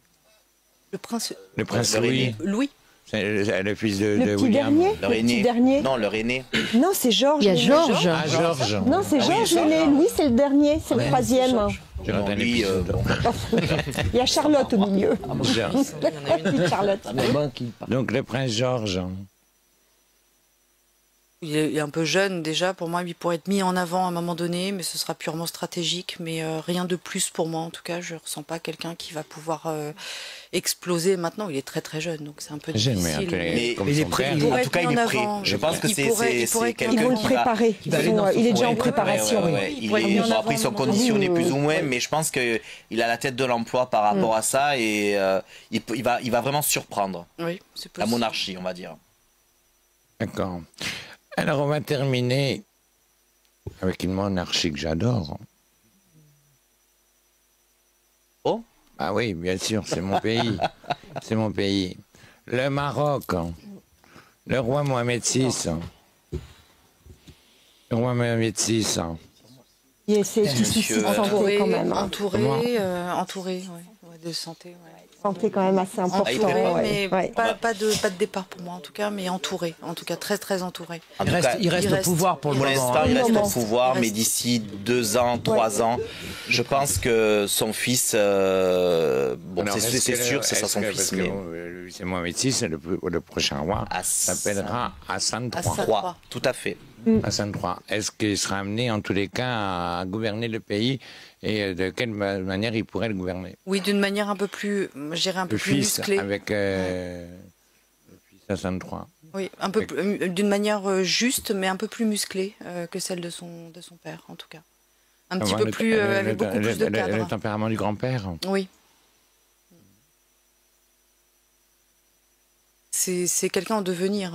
Le prince Le prince Le Louis, Louis. c'est le fils de Le petit William. dernier leur Le aîné. petit dernier Non, leur aîné. Non, c'est Georges. Il y a l'aîné. Georges. Ah, Georges. Non, c'est Ah oui, Georges Georges. l'aîné. Louis, c'est le dernier, c'est le Ouais, troisième. J'ai raté un Lui, épisode. bon. Il y a Charlotte au milieu. Georges. Petite Charlotte. Donc le prince Georges. Il est un peu jeune déjà. Pour moi, il pourrait être mis en avant à un moment donné, mais ce sera purement stratégique. Mais rien de plus pour moi. En tout cas, je ressens pas quelqu'un qui va pouvoir exploser maintenant. Il est très très jeune, donc c'est un peu Jeune, mais difficile. mais comme il est son prêt, père. il pourrait En tout cas, être il mis est en prêt. avant. Je pense que Il pourrait c'est quelqu'un Ils vont le qui va- préparer. va aller dans Il est déjà en Ouais, préparation. ouais, oui. ouais. Il pourrait être mis en Bon, avant après, ils à un sont moment donné. conditionnés plus ou moins, mais je pense qu'il a la tête de l'emploi par rapport à ça et il va vraiment surprendre Oui, c'est la possible. monarchie, on va dire. D'accord. Alors on va terminer avec une monarchie que j'adore. Oh, Ah oui, bien sûr, c'est mon pays. C'est mon pays. Le Maroc. Le roi Mohamed VI. Le roi Mohamed VI. Il essaie de soucis de santé Entouré, quand même. hein. entouré de santé. Ouais. Santé quand même assez important. Entouré, ouais. mais Ouais. pas de départ pour moi en tout cas, mais entouré. En tout cas, très très entouré. en Il tout reste, cas, il reste il au reste- pouvoir pour le pour moment. l'instant, il Pour le reste au moment. pouvoir, Il mais reste- d'ici 2 ans, 3 ans, je pense que son fils, bon, Alors, c'est est-ce que- sûr, c'est ça est-ce son que- fils, parce que, mais c'est Mohamed VI, le prochain roi Hassan. s'appellera Hassan III. Hassan. 3, tout à fait. Hassan III. Est-ce qu'il sera amené en tous les cas à gouverner le pays et de quelle manière il pourrait le gouverner? Oui, d'une manière un peu plus, je dirais un peu Le plus fils musclée. avec le fils Hassan III. Oui, un peu d'une manière juste, mais un peu plus musclée que celle de son père, en tout cas. Un petit peu plus, avec beaucoup plus de le cadre. tempérament du grand-père. Oui. C'est quelqu'un en devenir,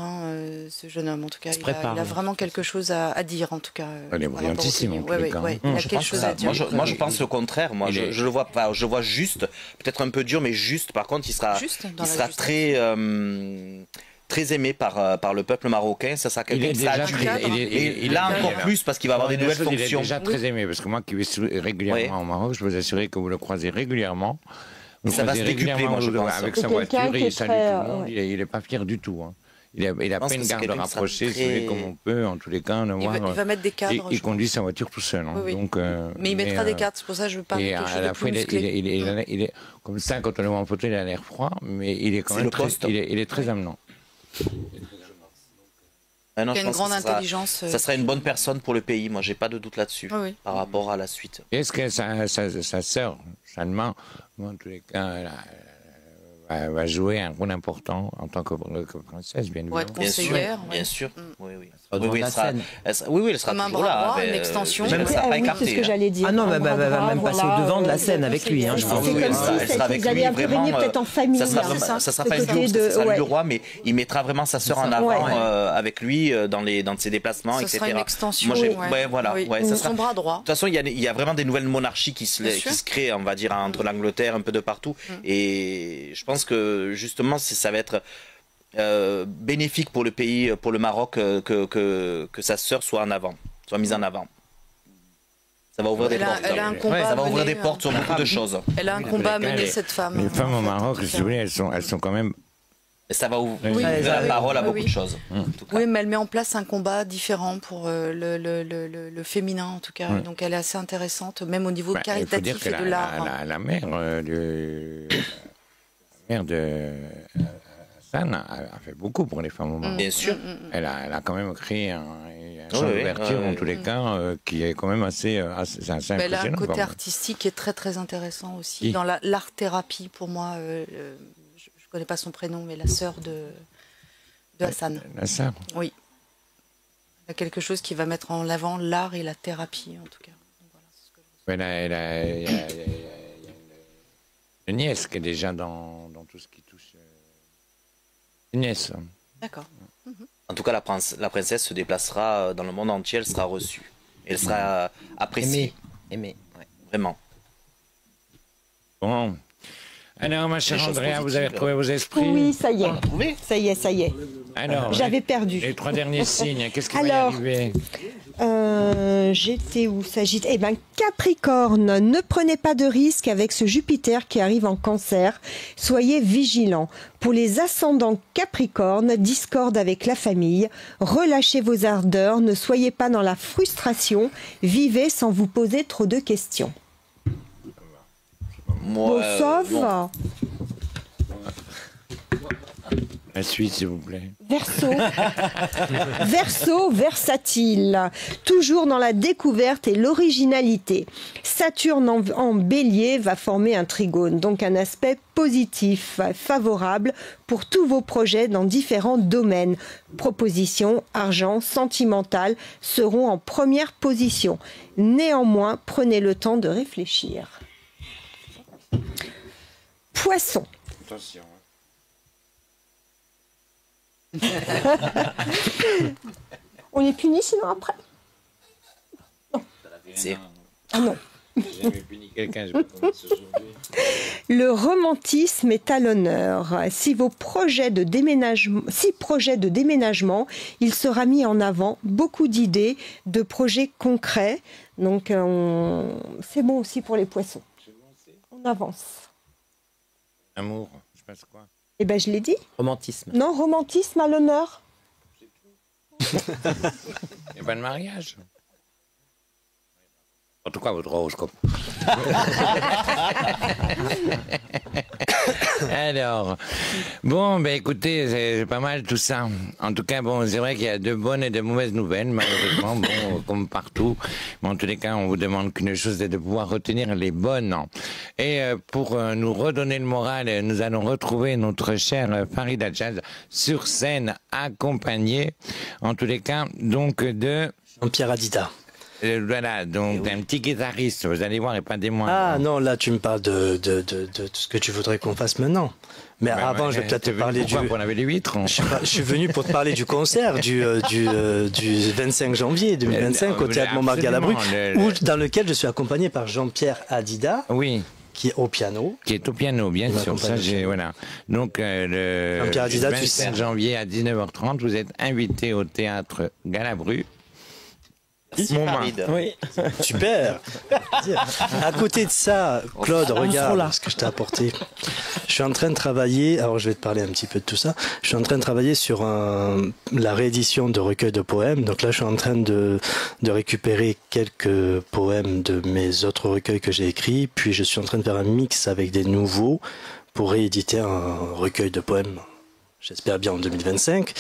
ce jeune homme, en tout cas. Se Il prépare, a oui. vraiment quelque chose à dire, en tout cas. Il est par rapport au brillantissime, pays. en tous Ouais, les ouais, cas. ouais, il a Je quelque pense chose ça. à dire. Moi, je pense le contraire. Moi, il est- je le vois pas. Je vois juste, peut-être un peu dur, mais juste. Par contre, il sera Juste dans il la sera justesse. très aimé par le peuple marocain. Ça sera Il quelqu'un est qui sera déjà adulé. très, Et là encore plus parce qu'il va avoir des nouvelles Il est fonctions. déjà très aimé parce que moi qui vais régulièrement au Maroc, je peux vous assurer que vous le croisez régulièrement. Vous Ça va croisez se décupler, régulièrement moi, je pense. avec C'est sa quelqu'un voiture, qui il est salue très, tout le monde. ouais. Il est pas fier du tout. Hein. Il a pense pas que une c'est garde quelqu'un qui sera rapprochée, très- si vous voulez, comme on peut, en tous les cas. Il va mettre des cadres. Il je conduit sa voiture tout seul. Hein. Oui, oui. Donc, Mais il mettra des cadres, c'est pour ça que je veux pas Et quelque à chose la de fois, plus musclé. il est comme ça, quand on le voit en photo, il a l'air froid, mais il est quand C'est même le très, poste. il est très amenant. Ah non, Il y a je une pense grande que ça sera- intelligence. Ça sera une bonne personne pour le pays. Moi, j'ai pas de doute là-dessus Oui, oui. par rapport à la suite. Est-ce que sa sœur, Salma, en tous les cas, va jouer un rôle important en tant que princesse, bien Pour être évidemment. conseillère. Bien ouais. sûr. Oui, oui. Au devant de la scène. Elle sera Comme un toujours bras là. droit, mais, une extension. elle Oui, sera pas oui, c'est écartée. ce que j'allais dire. Ah non, Un va bras même droit, passer voilà, au devant de la scène avec lui. Hein, je C'est pense. comme elle si sera avec vous alliez lui, intervenir vraiment, peut-être en famille. Ça sera, hein. vraiment- ça sera pas Ce une côté jour, ça sera ouais. lui le roi, mais il mettra vraiment sa sœur en avant Ouais. avec lui dans ses déplacements, Ce etc. sera une extension. Moi, ouais. ouais, voilà. Oui. Ouais, ça sera- Son bras droit. De toute façon, il y a vraiment des nouvelles monarchies qui Bien se sûr. créent, on va dire, entre l'Angleterre, un peu de partout. Et je pense que justement, ça va être bénéfique pour le pays, pour le Maroc, que sa sœur soit mise en avant. Ça va ouvrir des portes. Elle a un combat Ça va à ouvrir mener, des portes sur beaucoup de choses. Elle a un combat à mener, cette femme. Les femmes au en fait, Maroc, en tout si cas. vous voulez, elles sont quand même. Et ça va ouvrir Oui, la oui, parole à oui, beaucoup oui. de choses. En tout cas. Oui, mais elle met en place un combat différent pour le féminin, en tout cas. Ouais. Donc elle est assez intéressante, même au niveau Bah, il faut dire caritatif que et de l'art. la mère de Hassan a fait beaucoup pour les femmes au Maroc. Bien sûr. Elle a quand même créé un champ Oui, d'ouverture, oui. en tous les cas, qui est quand même assez Mais impressionnant. elle a un côté quand même. artistique qui est très très intéressant aussi. Qui Dans l'art-thérapie, pour moi, je ne connais pas son prénom, mais la sœur de Hassan. La sœur. Oui. Il y a quelque chose qui va mettre en avant l'art et la thérapie, en tout cas. Donc voilà, c'est ce que je ressens. Il y a une nièce qui est déjà dans tout ce qui touche. Une nièce. D'accord. En tout cas, la princesse se déplacera dans le monde entier, elle sera reçue. Elle sera appréciée. Aimé. Ouais. Vraiment. Bon. Alors, ma chère Des choses Andrea, vous positives. avez retrouvé vos esprits. Oui, ça y est. Trouvé Ça y est, ça y est. Alors, J'avais perdu. les 3 derniers signes, qu'est-ce qui va y Alors, arriver? J'étais où s'agit. Eh bien, Capricorne, ne prenez pas de risques avec ce Jupiter qui arrive en Cancer. Soyez vigilants. Pour les ascendants Capricorne, discorde avec la famille. Relâchez vos ardeurs. Ne soyez pas dans la frustration. Vivez sans vous poser trop de questions. Moi, Bon, ça bon. va. La suite, s'il vous plaît. Verseau. Verseau, versatile. Toujours dans la découverte et l'originalité. Saturne en bélier va former un trigone, donc un aspect positif, favorable pour tous vos projets dans différents domaines. Propositions, argent, sentimental seront en première position. Néanmoins, prenez le temps de réfléchir. Poisson. Attention. On est puni sinon après. C'est- Ah non. J'ai jamais puni quelqu'un, je vais commencer aujourd'hui. Le romantisme est à l'honneur. Si projets de déménagement, il sera mis en avant beaucoup d'idées, de projets concrets. Donc, c'est bon aussi pour les poissons. On avance. Amour, je passe quoi? Eh ben, je l'ai dit. Romantisme. Non, romantisme à l'honneur. Et pas de mariage. En tout cas, votre horoscope. Alors, bon, ben écoutez, c'est pas mal tout ça. En tout cas, bon, c'est vrai qu'il y a de bonnes et de mauvaises nouvelles, malheureusement, bon, comme partout. Mais en tous les cas, on vous demande qu'une chose, c'est de pouvoir retenir les bonnes. Et pour nous redonner le moral, nous allons retrouver notre cher Farid Hadjad sur scène, accompagné, en tous les cas, donc de... Jean-Pierre Adida. Voilà, donc un petit guitariste, vous allez voir, et pas des moindres. Ah non, là tu me parles de tout ce que tu voudrais qu'on fasse maintenant. Mais Ben avant, ouais, je vais peut-être te t'es venu parler pourquoi du... pour laver les huîtres? Je suis venu pour te parler du concert du 25 janvier 2025 au Théâtre Montmartre-Galabru, dans lequel je suis accompagné par Jean-Pierre Adida, Oui, qui est au piano. qui est au piano, bien Il sûr. m'accompagne Ça, au piano. voilà. Donc, le Jean-Pierre Adida, tu 25 sais. janvier à 19h30, vous êtes invité au Théâtre Galabru. Merci, Montmartre. Farid. Oui, super. À côté de ça, Claude, regarde ce que je t'ai apporté. Je suis en train de travailler, alors je vais te parler un petit peu de tout ça. Je suis en train de travailler sur la réédition de recueils de poèmes. Donc là, je suis en train de récupérer quelques poèmes de mes autres recueils que j'ai écrits. Puis je suis en train de faire un mix avec des nouveaux pour rééditer un recueil de poèmes. J'espère bien en 2025.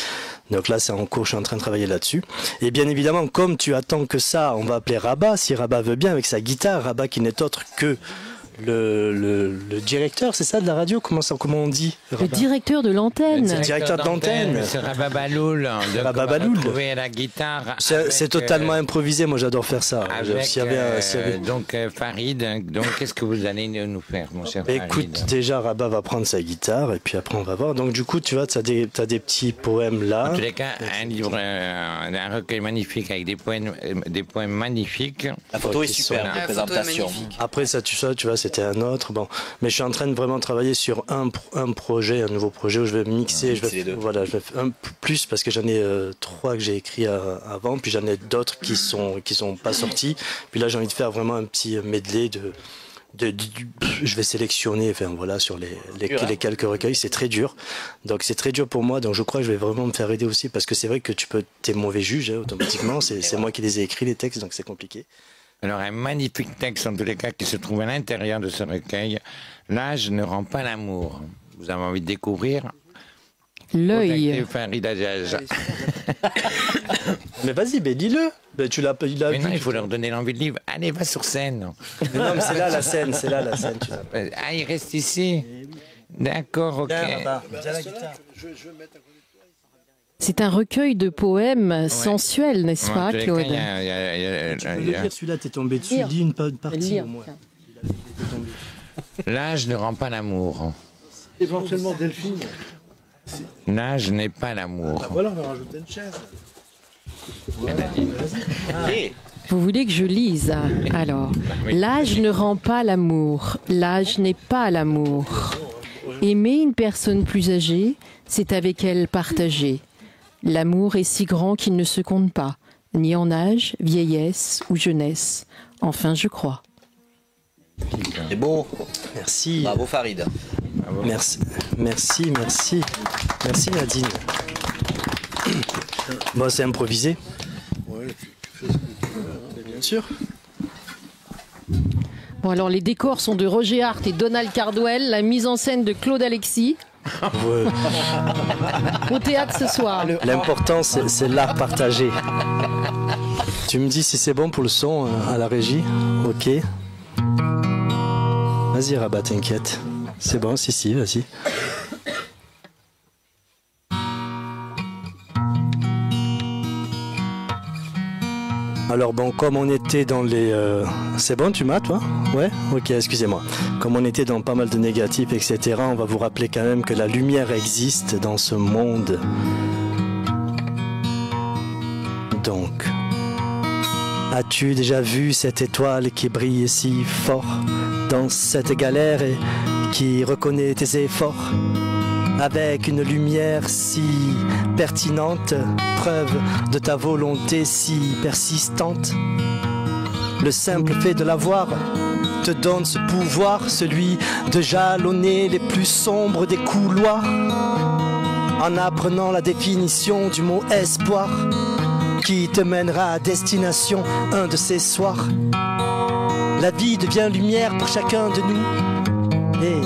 Donc là, c'est en cours, je suis en train de travailler là-dessus. Et bien évidemment, comme tu attends que ça, on va appeler Rabat, si Rabat veut bien, avec sa guitare. Rabat qui n'est autre que le directeur, c'est ça, de la radio? Comment on dit, Le Rabat? directeur de l'antenne. C'est directeur d'antenne. C'est Rabat Baloul. Donc, Rabat on va Baloul. retrouver à la guitare. C'est totalement improvisé, moi j'adore faire ça. Avec, S'il y avait- donc, Farid. Donc, qu'est-ce que vous allez nous faire, mon cher Farid? Écoute, déjà Rabat va prendre sa guitare et puis après on va voir. Donc du coup, tu vois, t'as des petits poèmes là. En tous les cas, un livre, un recueil magnifique avec des poèmes magnifiques. La photo est qui superbe sont- de La photo est présentation. magnifique. Après ça, tu vois, c'est c'était un autre. Bon, mais je suis en train de vraiment travailler sur un projet, un nouveau projet où je vais mixer. Je vais faire un plus parce que j'en ai 3 que j'ai écrits avant, puis j'en ai d'autres qui sont pas sortis. Puis là, j'ai envie de faire vraiment un petit medley je vais sélectionner, sur les quelques recueils. C'est très dur, donc c'est très dur pour moi. Donc je crois que je vais vraiment me faire aider aussi parce que c'est vrai que t'es mauvais juge automatiquement. C'est moi qui les ai écrits les textes, donc c'est compliqué. Alors un magnifique texte en tous les cas qui se trouve à l'intérieur de ce recueil. L'âge ne rend pas l'amour. Vous avez envie de découvrir? L'œil. Farid Adjaj. Mais vas-y, lis-le. Tu l'as vu. Non, il faut leur donner l'envie de lire. Allez, va sur scène. Mais non, mais c'est là la scène. Ah, il reste ici. D'accord, ok. C'est un recueil de poèmes sensuels, n'est-ce pas, Claude? Tu peux le lire, celui-là, t'es tombé dessus. Lis une partie au moins. L'âge ne rend pas l'amour. Éventuellement Delphine. L'âge n'est pas l'amour. Voilà, on va rajouter une chaise. Vous voulez que je lise? Alors, l'âge ne rend pas l'amour. L'âge n'est pas l'amour. Aimer une personne plus âgée, c'est avec elle partager. L'amour est si grand qu'il ne se compte pas, ni en âge, vieillesse ou jeunesse. Enfin, je crois. C'est beau. Merci. Bravo Farid. Bravo. Merci Nadine. Bon, c'est improvisé. Ouais, tu fais ce que tu veux. Bien sûr. Bon, alors les décors sont de Roger Hart et Donald Cardwell, la mise en scène de Claude Alexis. Ouais. Au théâtre ce soir. L'important, c'est l'art partagé. Tu me dis si c'est bon pour le son à la régie? Ok. Vas-y, Rabat, t'inquiète. C'est bon, si, vas-y. Alors bon, comme on était dans les... C'est bon, tu m'as, toi? Ouais? Ok, excusez-moi. Comme on était dans pas mal de négatifs, etc., on va vous rappeler quand même que la lumière existe dans ce monde. Donc, as-tu déjà vu cette étoile qui brille si fort dans cette galère et qui reconnaît tes efforts? Avec une lumière si pertinente, preuve de ta volonté si persistante. Le simple fait de la voir te donne ce pouvoir, celui de jalonner les plus sombres des couloirs, en apprenant la définition du mot espoir, qui te mènera à destination un de ces soirs. La vie devient lumière pour chacun de nous. Et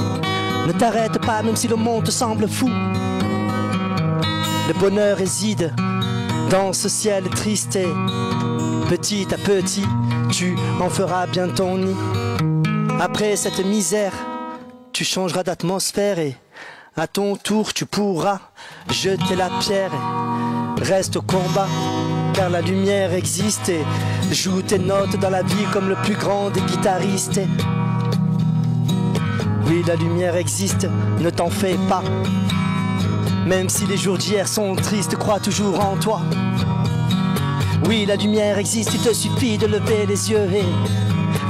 ne t'arrête pas même si le monde te semble fou. Le bonheur réside dans ce ciel triste et petit à petit tu en feras bien ton nid. Après cette misère, tu changeras d'atmosphère et à ton tour tu pourras jeter la pierre. Et reste au combat car la lumière existe et joue tes notes dans la vie comme le plus grand des guitaristes. Et oui, la lumière existe, ne t'en fais pas. Même si les jours d'hier sont tristes, crois toujours en toi. Oui, la lumière existe, il te suffit de lever les yeux. Et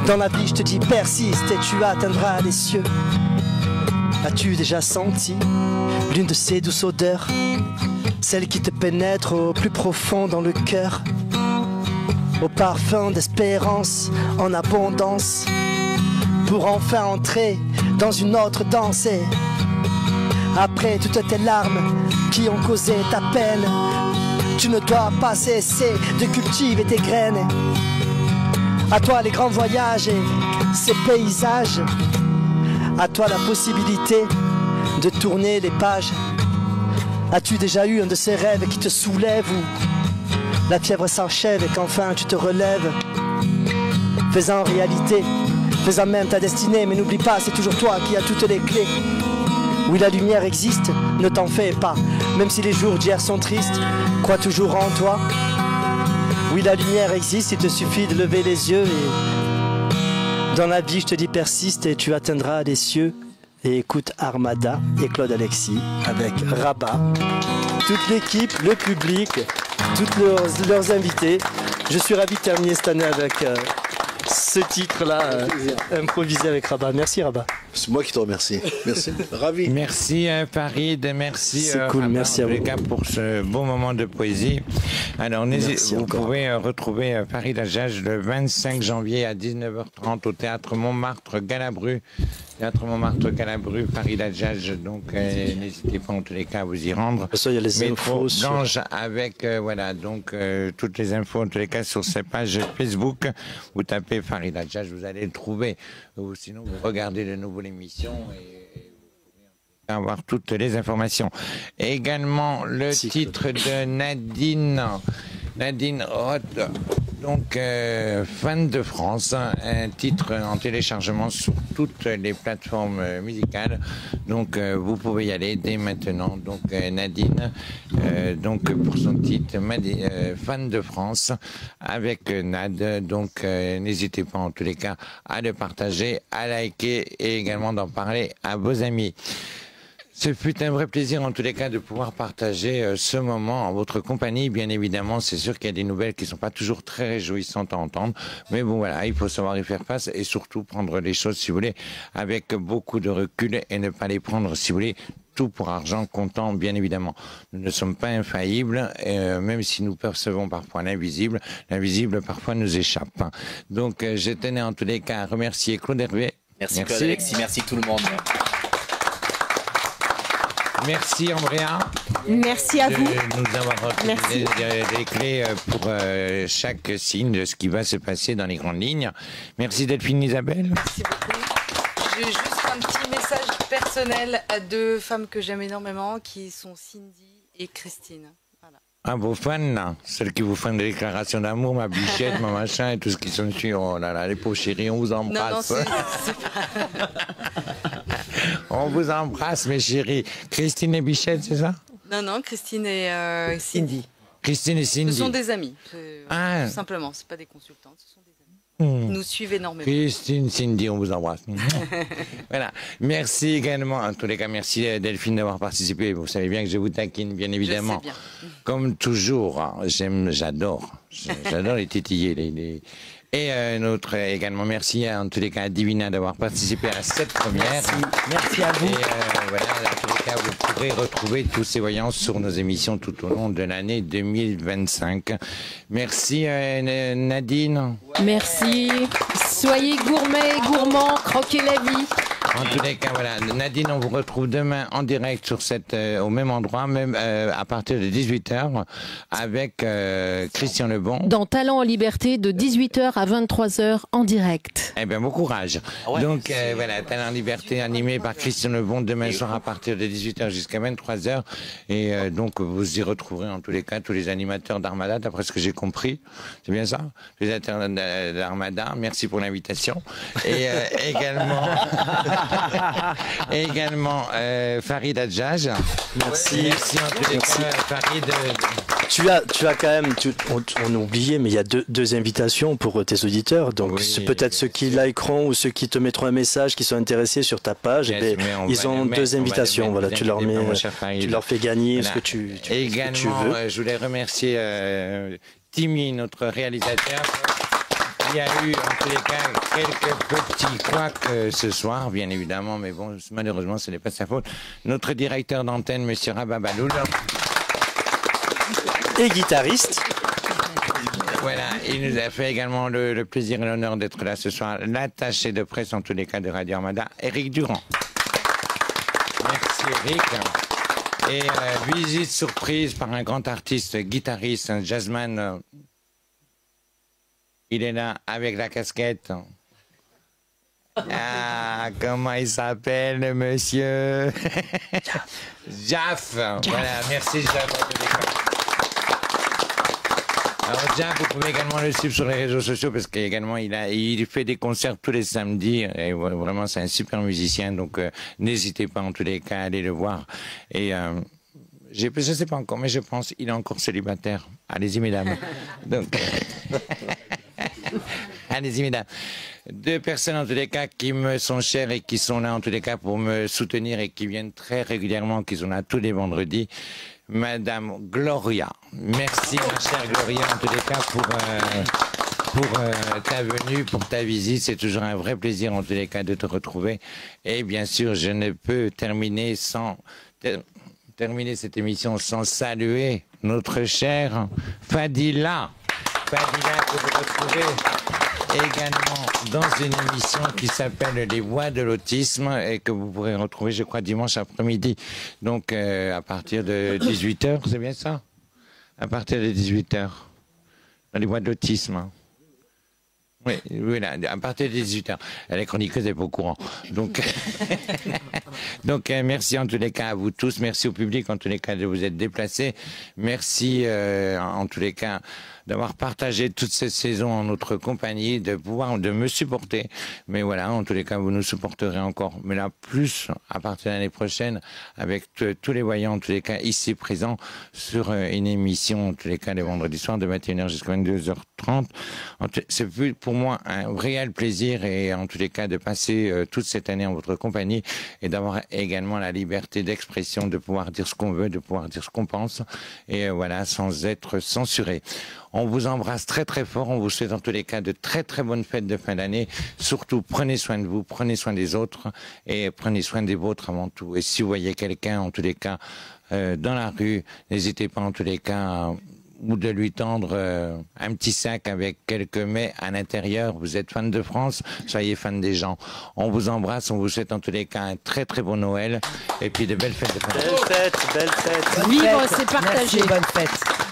dans la vie, je te dis, persiste et tu atteindras les cieux. As-tu déjà senti l'une de ces douces odeurs, celle qui te pénètre au plus profond dans le cœur, au parfum d'espérance en abondance, pour enfin entrer dans une autre danse. Et après toutes tes larmes qui ont causé ta peine, tu ne dois pas cesser de cultiver tes graines. À toi les grands voyages et ces paysages, à toi la possibilité de tourner les pages. As-tu déjà eu un de ces rêves qui te soulève, où la fièvre s'enchève et qu'enfin tu te relèves? Fais-en réalité, fais-en même ta destinée, mais n'oublie pas, c'est toujours toi qui as toutes les clés. Oui, la lumière existe, ne t'en fais pas, même si les jours d'hier sont tristes, crois toujours en toi. Oui, la lumière existe, il te suffit de lever les yeux. Et dans la vie, je te dis, persiste et tu atteindras les cieux. Et écoute Armada et Claude Alexis avec Rabat, toute l'équipe, le public, tous leurs invités. Je suis ravi de terminer cette année avec ce titre-là, improvisé avec Rabat. Merci Rabat. C'est moi qui te remercie. Merci. Ravi. Merci Farid, merci C'est cool, Rabat, merci en à tous les vous. cas pour ce beau moment de poésie. Alors Merci vous encore. pouvez retrouver Farid Hadjadj le 25 janvier à 19h30 au Théâtre Montmartre Galabru. Théâtre Montmartre Galabru, Farid Hadjadj, donc n'hésitez pas en tous les cas à vous y rendre. De toute façon, il y a les Métro infos sur... Gange avec voilà donc toutes les infos en tous les cas sur sa page Facebook. Vous tapez Farid Hadjadj, vous allez le trouver. Ou sinon vous regardez de nouveau l'émission et vous pouvez avoir toutes les informations. Et également le titre de Nadine Roth, donc fan de France, un titre en téléchargement sur toutes les plateformes musicales. Donc vous pouvez y aller dès maintenant. Donc Nadine, donc pour son titre fan de France avec Nad. Donc n'hésitez pas en tous les cas à le partager, à liker et également d'en parler à vos amis. Ce fut un vrai plaisir en tous les cas de pouvoir partager ce moment en votre compagnie. Bien évidemment, c'est sûr qu'il y a des nouvelles qui ne sont pas toujours très réjouissantes à entendre. Mais bon voilà, il faut savoir y faire face et surtout prendre les choses, si vous voulez, avec beaucoup de recul et ne pas les prendre, si vous voulez, tout pour argent comptant, bien évidemment. Nous ne sommes pas infaillibles, même si nous percevons parfois l'invisible. L'invisible parfois nous échappe. Donc je tenais en tous les cas à remercier Claude Hervé. Merci Claude Alexis, merci tout le monde. Merci Andrea. Merci à vous. De nous avoir Merci. donné des clés pour chaque signe de ce qui va se passer dans les grandes lignes. Merci Delphine Isabelle. Merci beaucoup. J'ai juste un petit message personnel à deux femmes que j'aime énormément, qui sont Cindy et Christine. Voilà. Ah, vos fans, là, celles qui vous font des déclarations d'amour, ma bichette, ma machin et tout ce qui sont sur. Oh là là, les pauvres chéris, on vous embrasse. Non, c'est pas... On vous embrasse, mes chéris. Christine et Bichette, c'est ça? Non, Christine et Cindy. Christine et Cindy. Ce sont des amis, tout simplement. Ce pas des consultantes, ce sont des amis. Ils nous suivent énormément. Christine, Cindy, on vous embrasse. Voilà. Merci également, en tous les cas, merci Delphine d'avoir participé. Vous savez bien que je vous taquine, bien évidemment. Je sais bien. Comme toujours, hein, j'adore les titiller. Et notre également merci en tous les cas à Divina d'avoir participé à cette première. Merci à vous. Et voilà, en tous les cas, vous pourrez retrouver tous ces voyances sur nos émissions tout au long de l'année 2025. Merci Nadine. Merci. Soyez gourmets et gourmands, croquez la vie. En tous les cas, voilà. Nadine, on vous retrouve demain en direct sur au même endroit, même à partir de 18h, avec Christian Lebon. Dans Talent en Liberté, de 18h à 23h en direct. Eh bien, bon courage. Donc, voilà, Talent en Liberté, animé par Christian Lebon, demain soir à partir de 18h jusqu'à 23h. Et donc, vous y retrouverez en tous les cas tous les animateurs d'Armada, d'après ce que j'ai compris. C'est bien ça? Les animateurs d'Armada, merci pour l'invitation. Et également Farid Hadjadj. Merci. Merci en tous les cas, Farid. Tu as quand même, on a oublié, mais il y a deux invitations pour tes auditeurs. Donc Oui. peut-être ceux qui likeront ou ceux qui te mettront un message, qui sont intéressés sur ta page, Yes, eh mais bien, on ils va ont les mettre, deux on va invitations. les mettre, Voilà, vous tu leur inquiétez mets, pas, mon cher Farid. tu leur fais gagner Voilà. ce que tu Également, veux. je voulais remercier Timmy, notre réalisateur, qui a eu en tous les cas quelques petits couacs ce soir, bien évidemment, mais bon, malheureusement, ce n'est pas de sa faute. Notre directeur d'antenne, monsieur Rabat Baloul. Et guitariste. Voilà, il nous a fait également le plaisir et l'honneur d'être là ce soir. L'attaché de presse, en tous les cas, de Radio Armada, Eric Durand. Merci Eric. Et visite surprise par un grand artiste, guitariste, un jazzman. Il est là avec la casquette. Ah, comment il s'appelle, le monsieur? Jaff. Voilà, merci Jaff. en tous les cas. Alors Jaff, vous pouvez également le suivre sur les réseaux sociaux parce qu'également il fait des concerts tous les samedis et vraiment c'est un super musicien, donc n'hésitez pas en tous les cas à aller le voir. Et je ne sais pas encore, mais je pense qu'il est encore célibataire. Allez-y mesdames. Donc allez-y mesdames. Deux personnes en tous les cas qui me sont chères et qui sont là en tous les cas pour me soutenir et qui viennent très régulièrement, qui sont là tous les vendredis. Madame Gloria. Merci ma chère Gloria en tous les cas pour ta venue, pour ta visite. C'est toujours un vrai plaisir en tous les cas de te retrouver. Et bien sûr, je ne peux terminer cette émission sans saluer notre chère Fadila. Fadila que vous retrouvez également dans une émission qui s'appelle Les Voix de l'autisme et que vous pourrez retrouver, je crois, dimanche après-midi. Donc, à partir de 18h, c'est bien ça? À partir de 18h. Dans Les Voix de l'autisme. Oui, là, à partir de 18h. Elle est chroniqueuse, elle n'est pas au courant. Donc, merci en tous les cas à vous tous. Merci au public en tous les cas de vous être déplacés. Merci en tous les cas d'avoir partagé toute cette saison en notre compagnie, de me supporter. Mais voilà, en tous les cas, vous nous supporterez encore. Mais là, plus à partir de l'année prochaine, avec tous les voyants, en tous les cas, ici présents, sur une émission, en tous les cas, les vendredis soirs, de 21h jusqu'à 22h30. C'est pour moi un réel plaisir et en tous les cas de passer toute cette année en votre compagnie et d'avoir également la liberté d'expression, de pouvoir dire ce qu'on veut, de pouvoir dire ce qu'on pense et voilà, sans être censuré. On vous embrasse très très fort, on vous souhaite en tous les cas de très très bonnes fêtes de fin d'année. Surtout, prenez soin de vous, prenez soin des autres et prenez soin des vôtres avant tout. Et si vous voyez quelqu'un, en tous les cas, dans la rue, n'hésitez pas en tous les cas ou de lui tendre un petit sac avec quelques mets à l'intérieur. Vous êtes fan de France, soyez fan des gens. On vous embrasse, on vous souhaite en tous les cas un très très bon Noël et puis de belles fêtes de fin d'année. Belle fête, belle fête. Vivre, c'est partager. Merci, bonne fête.